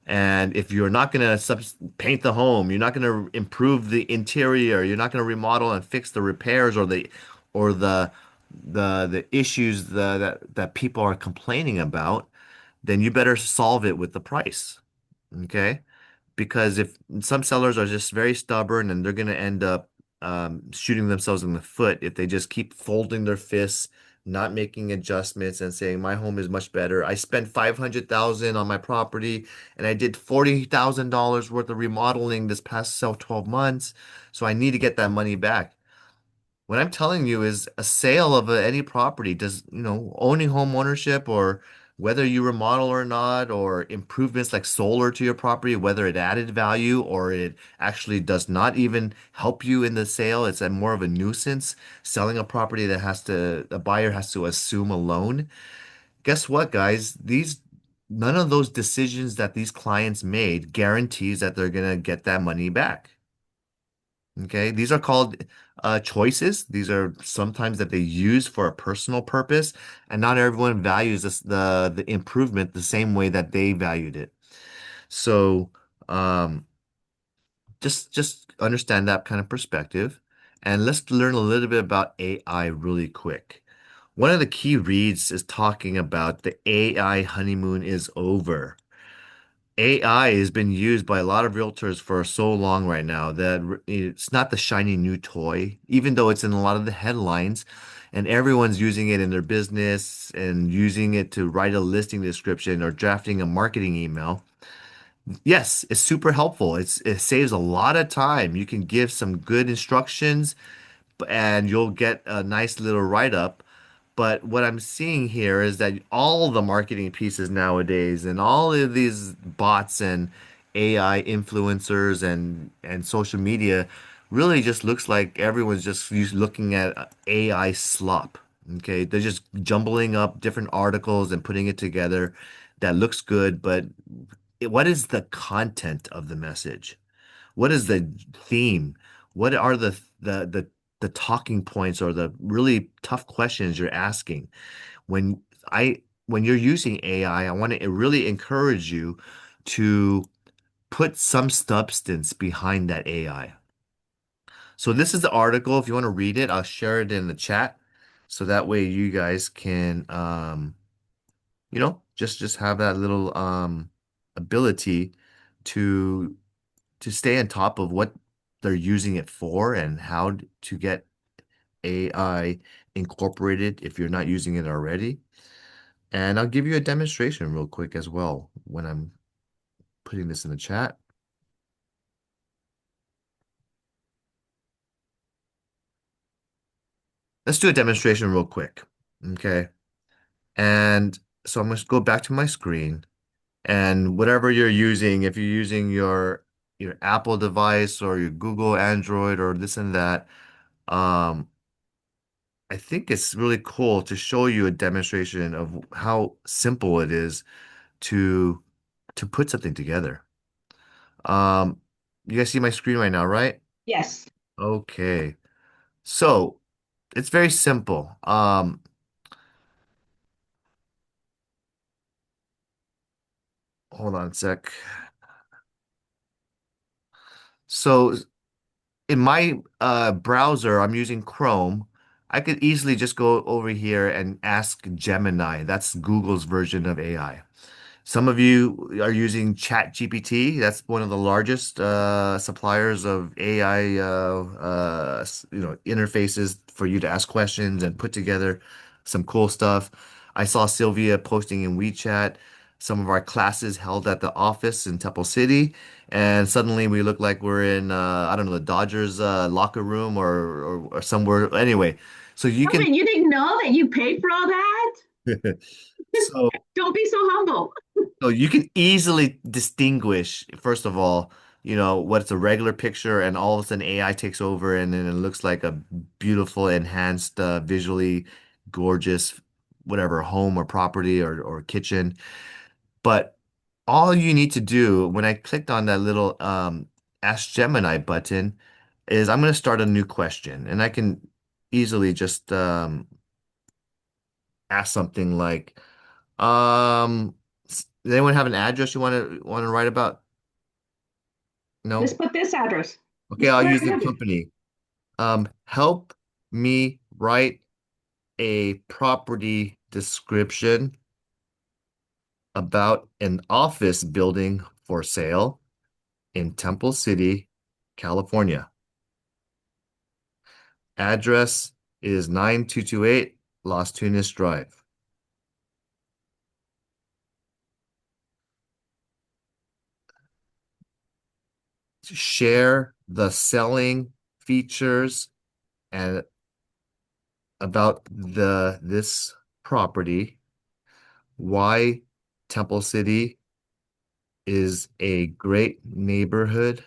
And if you're not going to paint the home, you're not going to improve the interior, you're not going to remodel and fix the repairs or the issues that people are complaining about, then you better solve it with the price. Okay? Because if some sellers are just very stubborn and they're going to end up shooting themselves in the foot if they just keep folding their fists, not making adjustments and saying my home is much better. I spent 500,000 on my property and I did $40,000 worth of remodeling this past 12 months, so I need to get that money back. What I'm telling you is a sale of any property owning home ownership or whether you remodel or not, or improvements like solar to your property, whether it added value or it actually does not even help you in the sale. It's a more of a nuisance selling a property that a buyer has to assume a loan. Guess what, guys? None of those decisions that these clients made guarantees that they're gonna get that money back. Okay, these are called choices. These are sometimes that they use for a personal purpose, and not everyone values the improvement the same way that they valued it. So um, just understand that kind of perspective, and let's learn a little bit about AI really quick. One of the key reads is talking about the AI honeymoon is over. AI has been used by a lot of realtors for so long right now that it's not the shiny new toy, even though it's in a lot of the headlines and everyone's using it in their business and using it to write a listing description or drafting a marketing email. Yes, it's super helpful. It saves a lot of time. You can give some good instructions and you'll get a nice little write-up. But what I'm seeing here is that all the marketing pieces nowadays and all of these bots and AI influencers and social media really just looks like everyone's just looking at AI slop. Okay, they're just jumbling up different articles and putting it together that looks good, but what is the content of the message? What is the theme? What are the talking points or the really tough questions you're asking? When when you're using AI, I want to really encourage you to put some substance behind that AI. So this is the article. If you want to read it, I'll share it in the chat. So that way you guys can just have that little ability to stay on top of what they're using it for and how to get AI incorporated if you're not using it already. And I'll give you a demonstration real quick as well when I'm putting this in the chat. Let's do a demonstration real quick. Okay. And so I'm going to go back to my screen and whatever you're using, if you're using your Apple device or your Google Android or this and that, um, I think it's really cool to show you a demonstration of how simple it is to put something together. Um, you guys see my screen right now, right? Yes. Okay. So it's very simple. Hold on a sec. So in my browser, I'm using Chrome. I could easily just go over here and ask Gemini. That's Google's version of AI. Some of you are using ChatGPT. That's one of the largest suppliers of AI, interfaces for you to ask questions and put together some cool stuff. I saw Sylvia posting in WeChat some of our classes held at the office in Temple City, and suddenly we look like we're in I don't know, the Dodgers locker room or somewhere. Anyway, so you can. Kelvin, you didn't know that you paid for all that? So Don't be so humble. So you can easily distinguish, first of all, what's a regular picture, and all of a sudden AI takes over, and then it looks like a beautiful, enhanced, visually gorgeous, whatever, home or property or kitchen. But all you need to do when I clicked on that little Ask Gemini button is I'm going to start a new question, and I can easily just ask something like, does anyone have an address you want to write about? Let's No? put this address. Okay, Let's I'll start use the heavy. company. Help me write a property description about an office building for sale in Temple City, California. Address is 9228 Las Tunas Drive. Share the selling features and about this property why Temple City is a great neighborhood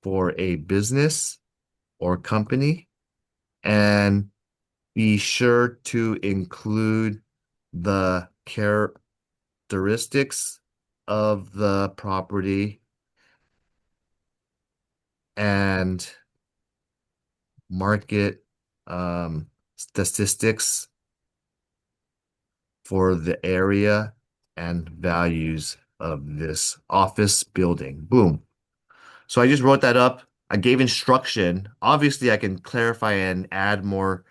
for a business or company, and be sure to include the characteristics of the property and market statistics for the area and values of this office building. Boom. So I just wrote that up. I gave instruction. Obviously, I can clarify and add more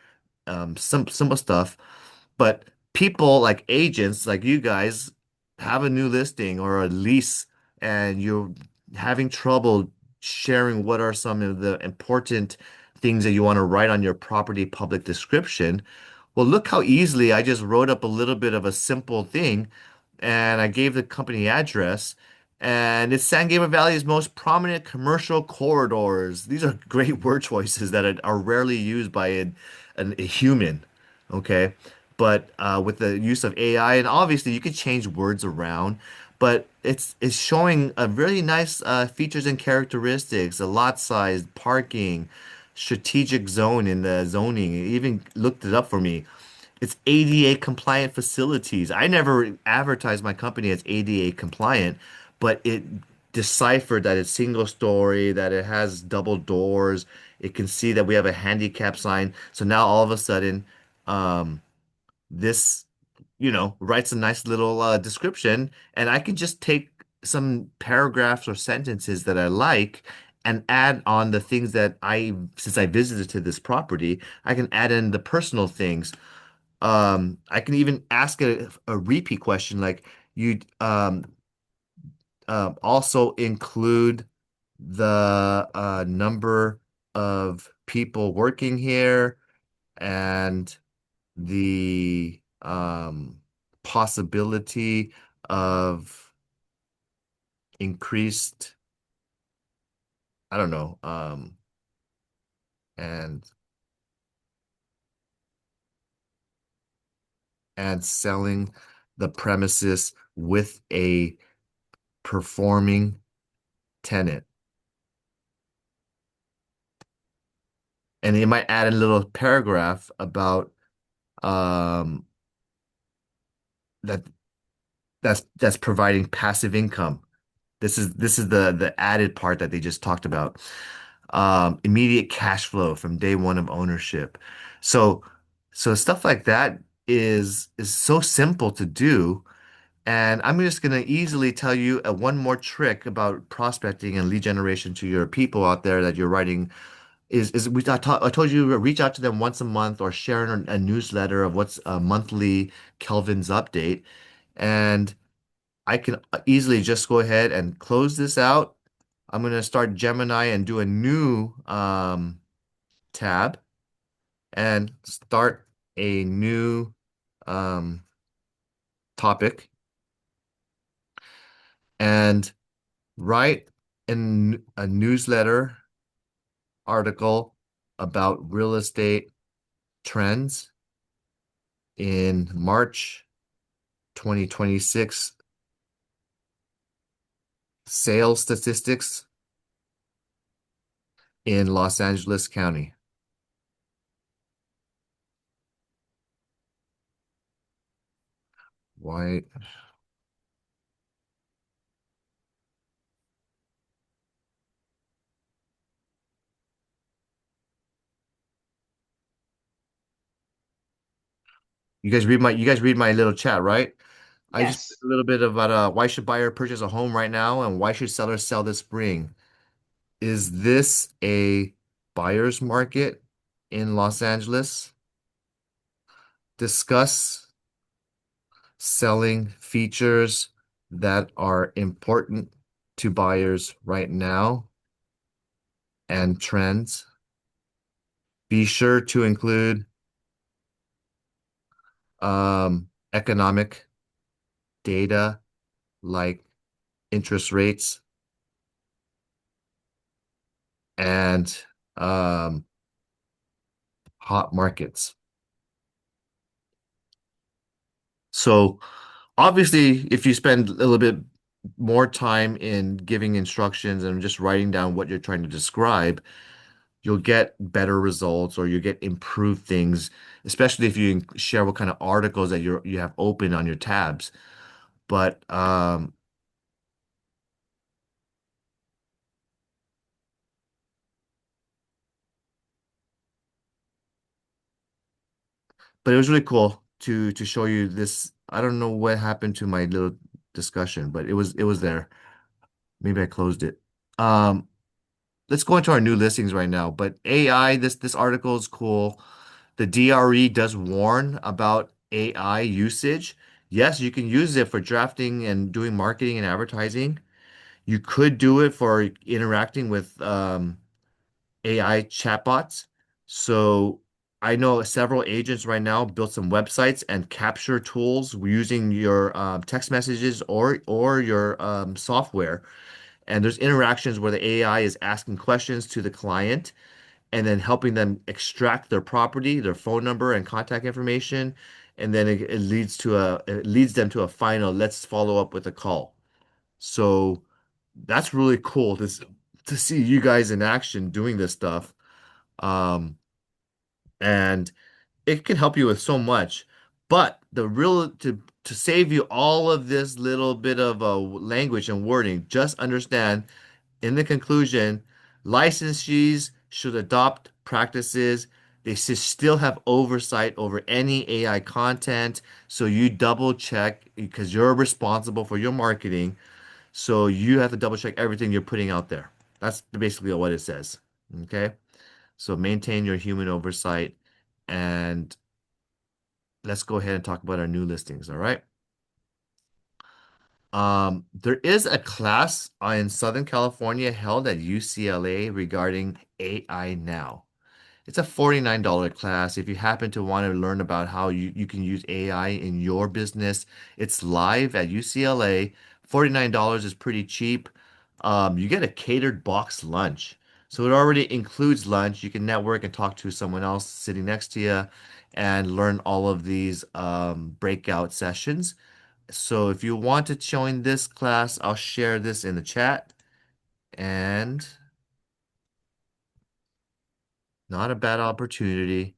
some simple stuff, but people like agents like you guys have a new listing or a lease and you're having trouble sharing what are some of the important things that you want to write on your property public description. Well, look how easily I just wrote up a little bit of a simple thing and I gave the company address. And it's San Gabriel Valley's most prominent commercial corridors. These are great word choices that are rarely used by a human. Okay. But with the use of AI, and obviously you could change words around, but it's showing a really nice features and characteristics, a lot size, parking, strategic zone in the zoning. It even looked it up for me. It's ADA compliant facilities. I never advertised my company as ADA compliant, but it deciphered that it's single story, that it has double doors. It can see that we have a handicap sign. So now all of a sudden, um, this, writes a nice little description, and I can just take some paragraphs or sentences that I like and add on the things that since I visited to this property, I can add in the personal things. I can even ask a repeat question like you also include the number of people working here and the possibility of increased, I don't know, and selling the premises with a performing tenant. And it might add a little paragraph about um, that that's providing passive income. This is the added part that they just talked about. Immediate cash flow from day one of ownership. So stuff like that is so simple to do. And I'm just gonna easily tell you one more trick about prospecting and lead generation to your people out there that you're writing I told you to reach out to them once a month or share a newsletter of what's a monthly Kelvin's update. And I can easily just go ahead and close this out. I'm going to start Gemini and do a new tab and start a new um, topic and write in a newsletter article about real estate trends in March 2026, sales statistics in Los Angeles County. Why? You guys read my little chat, right? I just Yes. a little bit about why should buyer purchase a home right now and why should sellers sell this spring? Is this a buyer's market in Los Angeles? Discuss selling features that are important to buyers right now and trends. Be sure to include economic data like interest rates and um, hot markets. So obviously, if you spend a little bit more time in giving instructions and just writing down what you're trying to describe, you'll get better results or you get improved things, especially if you share what kind of articles that you have open on your tabs. But but it was really cool to show you this. I don't know what happened to my little discussion, but it was there. Maybe I closed it. Um, let's go into our new listings right now. But AI, this article is cool. The DRE does warn about AI usage. Yes, you can use it for drafting and doing marketing and advertising. You could do it for interacting with AI chatbots. So I know several agents right now built some websites and capture tools using your text messages or your software. And there's interactions where the AI is asking questions to the client and then helping them extract their property, their phone number and contact information, and then it leads them to a final, let's follow up with a call. So that's really cool to see you guys in action doing this stuff. Um, and it can help you with so much. But the real to save you all of this little bit of language and wording, just understand in the conclusion, licensees should adopt practices. They should still have oversight over any AI content. So you double check because you're responsible for your marketing. So you have to double check everything you're putting out there. That's basically what it says. Okay. So maintain your human oversight. And let's go ahead and talk about our new listings. All right. There is a class in Southern California held at UCLA regarding AI now. It's a $49 class. If you happen to want to learn about how you can use AI in your business, it's live at UCLA. $49 is pretty cheap. You get a catered box lunch. So it already includes lunch. You can network and talk to someone else sitting next to you and learn all of these breakout sessions. So if you want to join this class, I'll share this in the chat. And not a bad opportunity.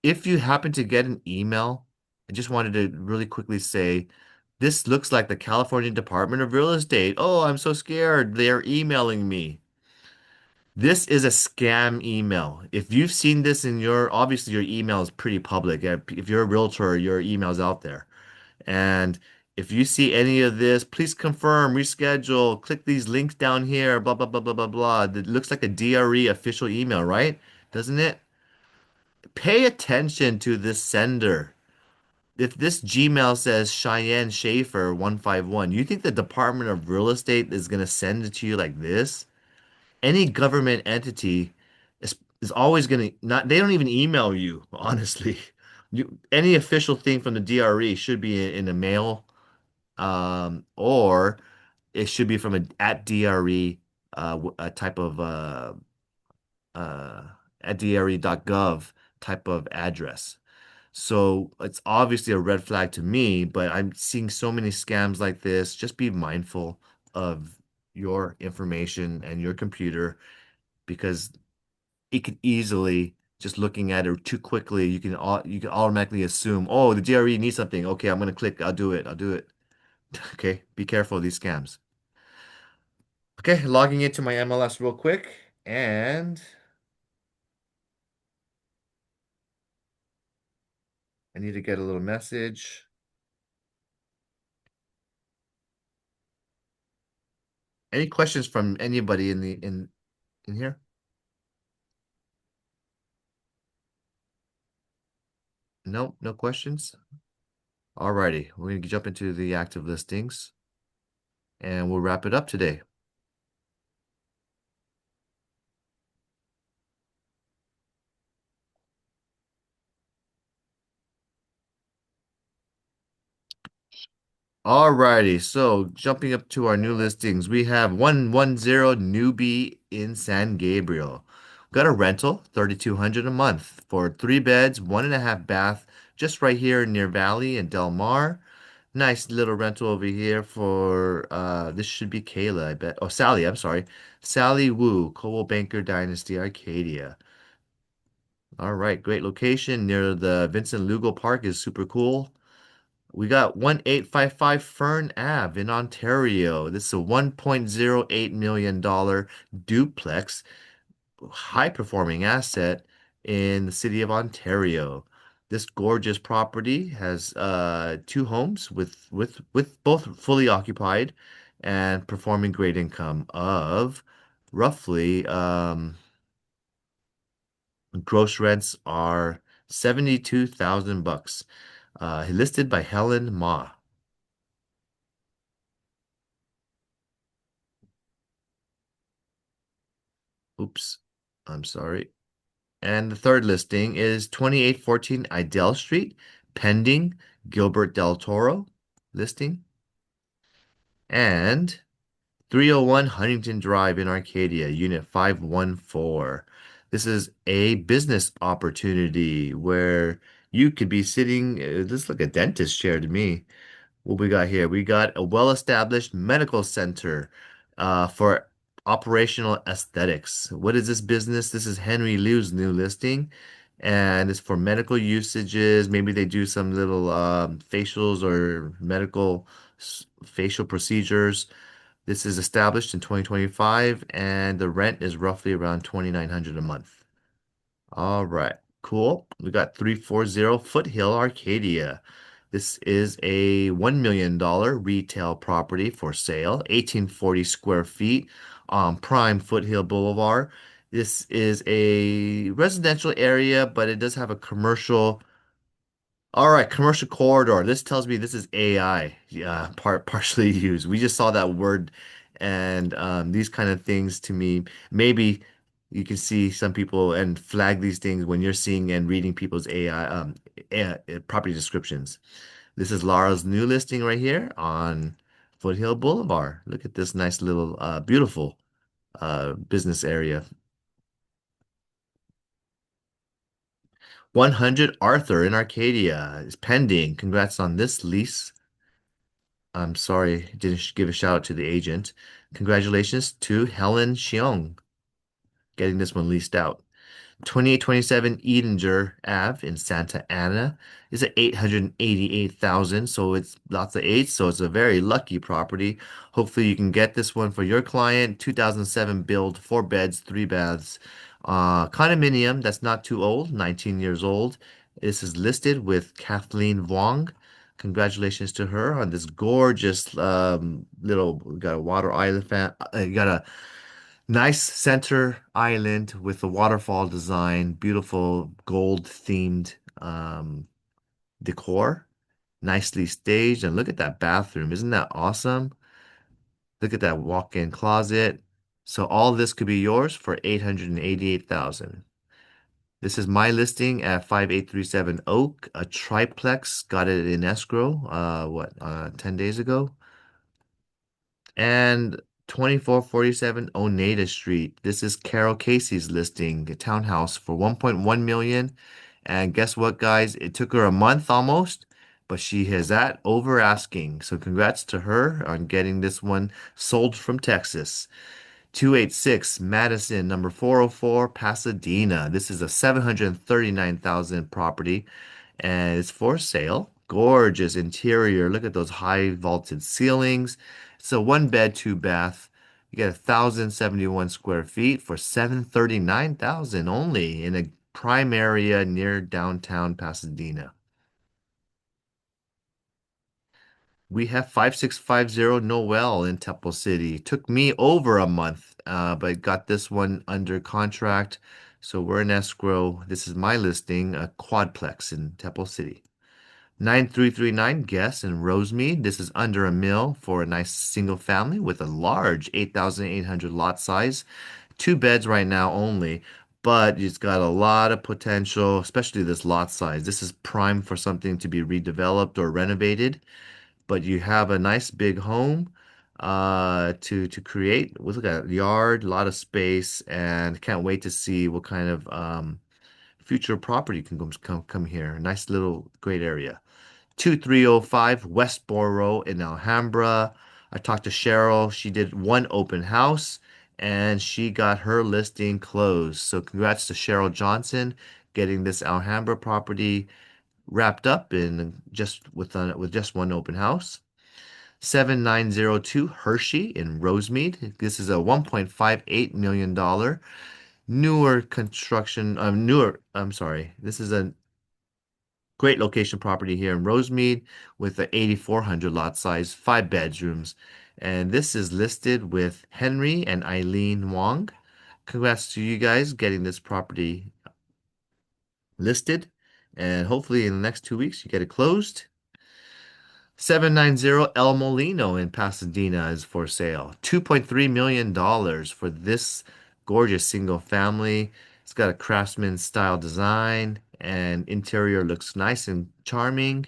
If you happen to get an email, I just wanted to really quickly say, this looks like the California Department of Real Estate. Oh, I'm so scared. They're emailing me. This is a scam email. If you've seen this in obviously your email is pretty public. If you're a realtor, your email's out there. And if you see any of this, please confirm, reschedule, click these links down here, blah, blah, blah, blah, blah, blah. It looks like a DRE official email, right? Doesn't it? Pay attention to this sender. If this Gmail says Cheyenne Schaefer 151, you think the Department of Real Estate is going to send it to you like this? Any government entity is always going to not, they don't even email you, honestly. Any official thing from the DRE should be in a mail, or it should be from a at DRE a type of uh, at DRE.gov type of address. So it's obviously a red flag to me, but I'm seeing so many scams like this. Just be mindful of your information and your computer because it could easily just looking at it too quickly, you can automatically assume, oh, the DRE needs something. Okay, I'm gonna click. I'll do it. I'll do it. Okay, be careful of these scams. Okay, logging into my MLS real quick, and I need to get a little message. Any questions from anybody in here? No, no questions. Alrighty, we're gonna jump into the active listings, and we'll wrap it up today. Alrighty, so jumping up to our new listings, we have 110 Newbie in San Gabriel. Got a rental, 3,200 a month for 3 beds, 1.5 bath, just right here near Valley and Del Mar. Nice little rental over here for this should be Kayla, I bet. Oh, Sally, I'm sorry. Sally Wu, Coldwell Banker Dynasty, Arcadia. All right, great location near the Vincent Lugo Park is super cool. We got 1855 Fern Ave in Ontario. This is a $1.08 million duplex, high performing asset in the city of Ontario. This gorgeous property has two homes with both fully occupied and performing great income of roughly gross rents are 72,000 bucks. Listed by Helen Ma. Oops, I'm sorry. And the third listing is 2814 Idell Street, pending Gilbert Del Toro listing. And 301 Huntington Drive in Arcadia, Unit 514. This is a business opportunity where you could be sitting, this looks like a dentist chair to me. What we got here? We got a well-established medical center for operational aesthetics. What is this business? This is Henry Liu's new listing, and it's for medical usages. Maybe they do some little facials or medical facial procedures. This is established in 2025, and the rent is roughly around 2,900 a month. All right, cool. We got 340 Foothill Arcadia. This is a $1 million retail property for sale, 1840 square feet on Prime Foothill Boulevard. This is a residential area, but it does have a commercial. All right, commercial corridor. This tells me this is AI, yeah, partially used. We just saw that word, and these kind of things to me, maybe you can see some people and flag these things when you're seeing and reading people's property descriptions. This is Laura's new listing right here on Foothill Boulevard. Look at this nice little, beautiful business area. 100 Arthur in Arcadia is pending. Congrats on this lease. I'm sorry, didn't give a shout out to the agent. Congratulations to Helen Xiong getting this one leased out. 2827 Edinger Ave in Santa Ana is at 888,000, so it's lots of eights, so it's a very lucky property. Hopefully you can get this one for your client. 2007 build, 4 beds, 3 baths. Condominium that's not too old, 19 years old. This is listed with Kathleen Vuong. Congratulations to her on this gorgeous little, got a water island got a nice center island with a waterfall design, beautiful gold themed decor, nicely staged. And look at that bathroom. Isn't that awesome? Look at that walk-in closet. So all this could be yours for 888,000. This is my listing at 5837 Oak, a triplex. Got it in escrow, 10 days ago. And 2447 Oneida Street. This is Carol Casey's listing, a townhouse for 1.1 million. And guess what, guys? It took her a month almost, but she has that over asking. So congrats to her on getting this one sold from Texas. 286 Madison, number 404, Pasadena. This is a 739,000 property and it's for sale. Gorgeous interior. Look at those high vaulted ceilings. It's a 1 bed, 2 bath. You get 1,071 square feet for 739,000 only in a prime area near downtown Pasadena. We have 5650 Noel in Temple City. Took me over a month, but got this one under contract. So we're in escrow. This is my listing, a quadplex in Temple City. 9339 Guest in Rosemead. This is under a mil for a nice single family with a large 8,800 lot size. 2 beds right now only, but it's got a lot of potential, especially this lot size. This is prime for something to be redeveloped or renovated, but you have a nice big home to create. Look at that yard, a lot of space, and can't wait to see what kind of future property can come here. Nice little great area. 2305 Westboro in Alhambra. I talked to Cheryl. She did one open house and she got her listing closed. So congrats to Cheryl Johnson getting this Alhambra property wrapped up in with just one open house. 7902 Hershey in Rosemead. This is a $1.58 million newer construction, I'm sorry. This is a great location property here in Rosemead with the 8,400 lot size, 5 bedrooms. And this is listed with Henry and Eileen Wong. Congrats to you guys getting this property listed. And hopefully in the next 2 weeks you get it closed. 790 El Molino in Pasadena is for sale. $2.3 million for this gorgeous single family. It's got a craftsman style design and interior looks nice and charming.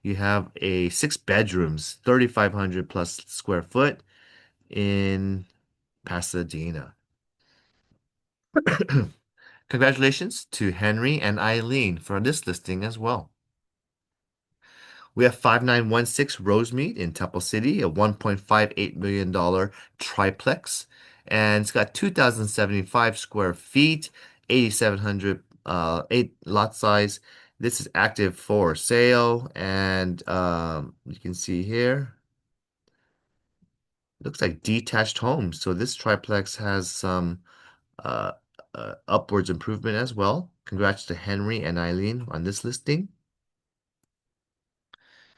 You have a 6 bedrooms, 3,500 plus square foot in Pasadena. Congratulations to Henry and Eileen for this listing as well. We have 5916 Rosemead in Temple City, a $1.58 million triplex. And it's got 2,075 square feet, 8,700 lot size. This is active for sale. And you can see here, looks like detached homes. So this triplex has some uh, upwards improvement as well. Congrats to Henry and Eileen on this listing.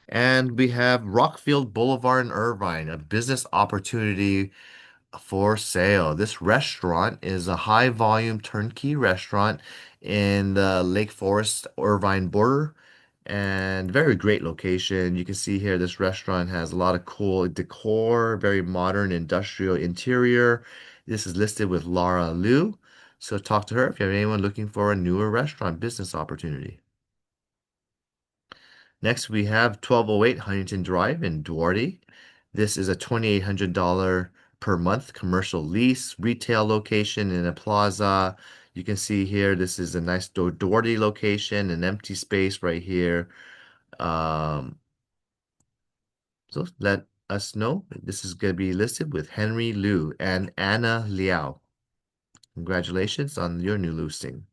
And we have Rockfield Boulevard in Irvine, a business opportunity for sale. This restaurant is a high volume turnkey restaurant in the Lake Forest Irvine border and very great location. You can see here this restaurant has a lot of cool decor, very modern industrial interior. This is listed with Laura Liu. So talk to her if you have anyone looking for a newer restaurant business opportunity. Next, we have 1208 Huntington Drive in Duarte. This is a $2,800 per month commercial lease, retail location in a plaza. You can see here, this is a nice Duarte location, an empty space right here. So let us know. This is going to be listed with Henry Liu and Anna Liao. Congratulations on your new listing.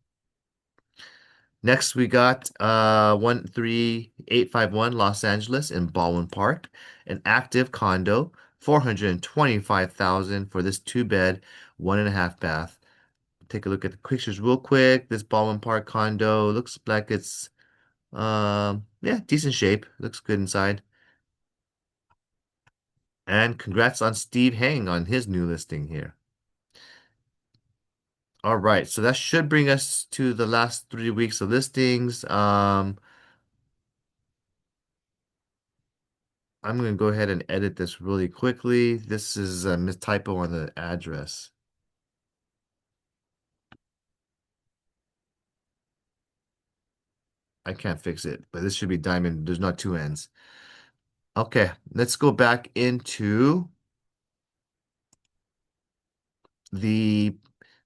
Next, we got 13851 Los Angeles in Baldwin Park, an active condo, 425,000 for this 2 bed, 1.5 bath. Take a look at the pictures real quick. This Baldwin Park condo looks like it's yeah, decent shape. Looks good inside. And congrats on Steve Hang on his new listing here. All right, so that should bring us to the last 3 weeks of listings. I'm going to go ahead and edit this really quickly. This is a typo on the address. I can't fix it, but this should be diamond. There's not two ends. Okay, let's go back into the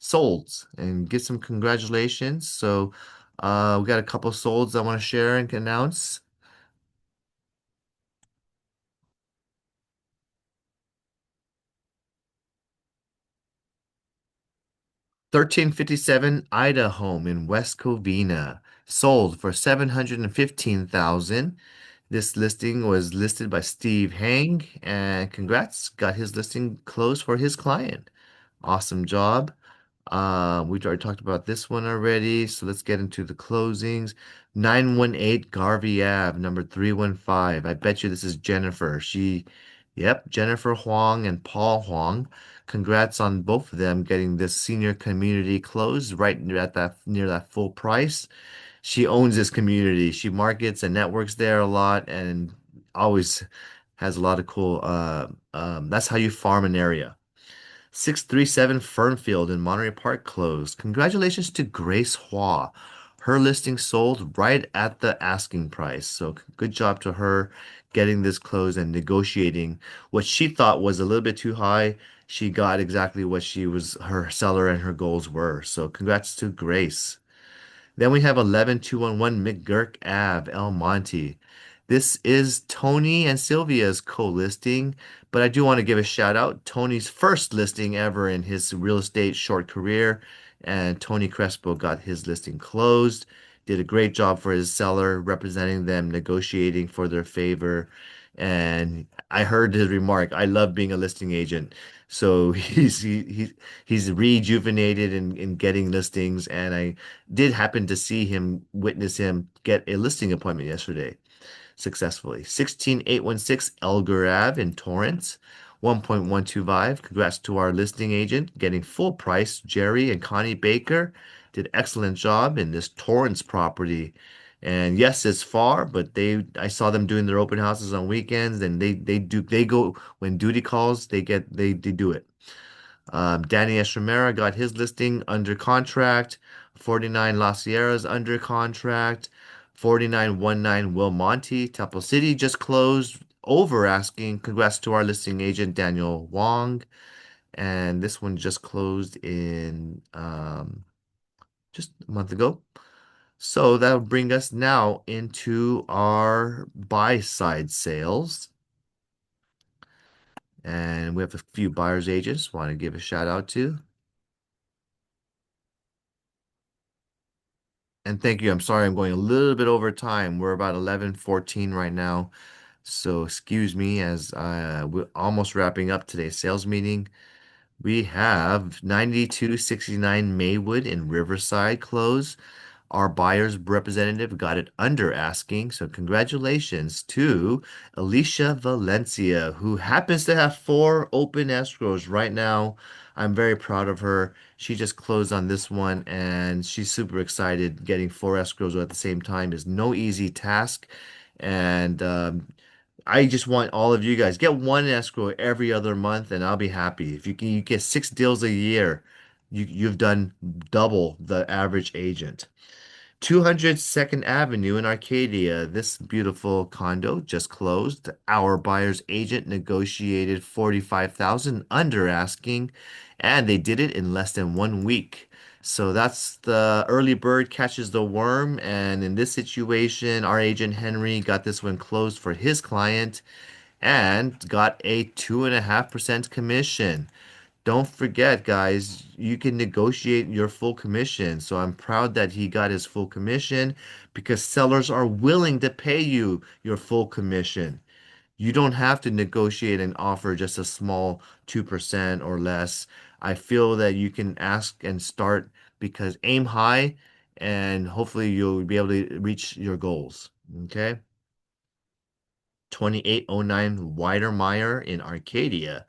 solds and get some congratulations. So we got a couple solds I want to share and announce. 1357 Ida Home in West Covina sold for $715,000. This listing was listed by Steve Hang, and congrats, got his listing closed for his client. Awesome job. We've already talked about this one already, so let's get into the closings. 918 Garvey Ave, number 315. I bet you this is Jennifer. Yep, Jennifer Huang and Paul Huang. Congrats on both of them getting this senior community closed right at that near that full price. She owns this community. She markets and networks there a lot and always has a lot of cool that's how you farm an area. 637 Fernfield in Monterey Park closed. Congratulations to Grace Hua. Her listing sold right at the asking price. So good job to her getting this closed and negotiating what she thought was a little bit too high. She got exactly what her seller and her goals were. So congrats to Grace. Then we have 11211 McGurk Ave, El Monte. This is Tony and Sylvia's co-listing, but I do want to give a shout out. Tony's first listing ever in his real estate short career, and Tony Crespo got his listing closed. Did a great job for his seller, representing them, negotiating for their favor. And I heard his remark, I love being a listing agent. So he's rejuvenated in getting listings, and I did happen to see him, witness him get a listing appointment yesterday successfully. 16816 Elgar Ave in Torrance, 1.125. Congrats to our listing agent getting full price. Jerry and Connie Baker did excellent job in this Torrance property. And yes, it's far, but I saw them doing their open houses on weekends, and they go when duty calls, they do it. Danny Estremera got his listing under contract. 49 La Sierra's under contract. 4919 Wilmonte, Temple City just closed over asking. Congrats to our listing agent, Daniel Wong. And this one just closed in just a month ago. So that'll bring us now into our buy side sales. And we have a few buyer's agents want to give a shout out to. And thank you. I'm sorry I'm going a little bit over time. We're about 11:14 right now. So excuse me as we're almost wrapping up today's sales meeting. We have 9269 Maywood in Riverside close. Our buyer's representative got it under asking. So congratulations to Alicia Valencia, who happens to have 4 open escrows right now. I'm very proud of her. She just closed on this one and she's super excited. Getting 4 escrows at the same time is no easy task. And I just want all of you guys get 1 escrow every other month, and I'll be happy. If you get 6 deals a year, you've done double the average agent. 200 Second Avenue in Arcadia. This beautiful condo just closed. Our buyer's agent negotiated 45,000 under asking, and they did it in less than 1 week. So that's the early bird catches the worm. And in this situation, our agent Henry got this one closed for his client and got a 2.5% commission. Don't forget, guys, you can negotiate your full commission. So I'm proud that he got his full commission because sellers are willing to pay you your full commission. You don't have to negotiate and offer just a small 2% or less. I feel that you can ask and start because aim high and hopefully you'll be able to reach your goals. Okay. 2809 Weidermeyer in Arcadia.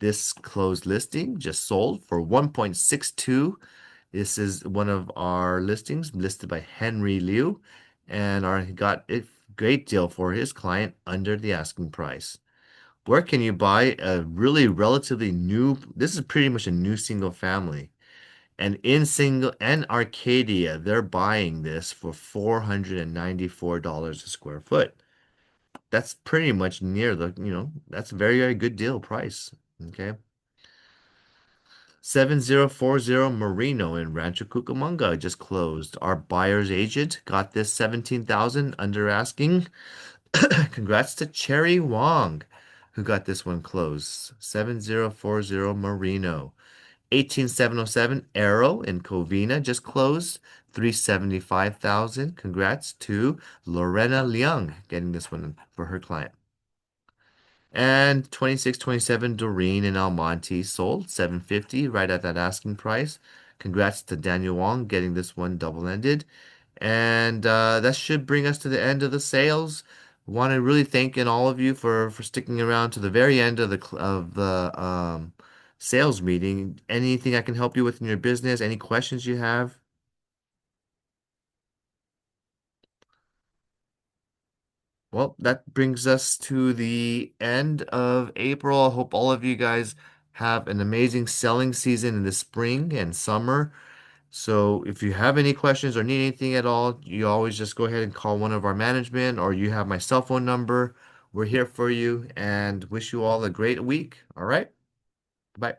This closed listing just sold for 1.62. This is one of our listings listed by Henry Liu, and he got a great deal for his client under the asking price. Where can you buy a really relatively new, this is pretty much a new single family. And in Arcadia, they're buying this for $494 a square foot. That's pretty much near that's a very, very good deal price. Okay. 7040 Marino in Rancho Cucamonga just closed. Our buyer's agent got this 17,000 under asking. Congrats to Cherry Wong, who got this one closed. 7040 Marino. 18707 Arrow in Covina just closed. 375,000. Congrats to Lorena Leung getting this one for her client. And 2627 Doreen in Almonte sold 750 right at that asking price. Congrats to Daniel Wong getting this one double-ended. And that should bring us to the end of the sales. Want to really thank all of you for sticking around to the very end of the sales meeting. Anything I can help you with in your business? Any questions you have? Well, that brings us to the end of April. I hope all of you guys have an amazing selling season in the spring and summer. So if you have any questions or need anything at all, you always just go ahead and call one of our management, or you have my cell phone number. We're here for you and wish you all a great week. All right. Bye.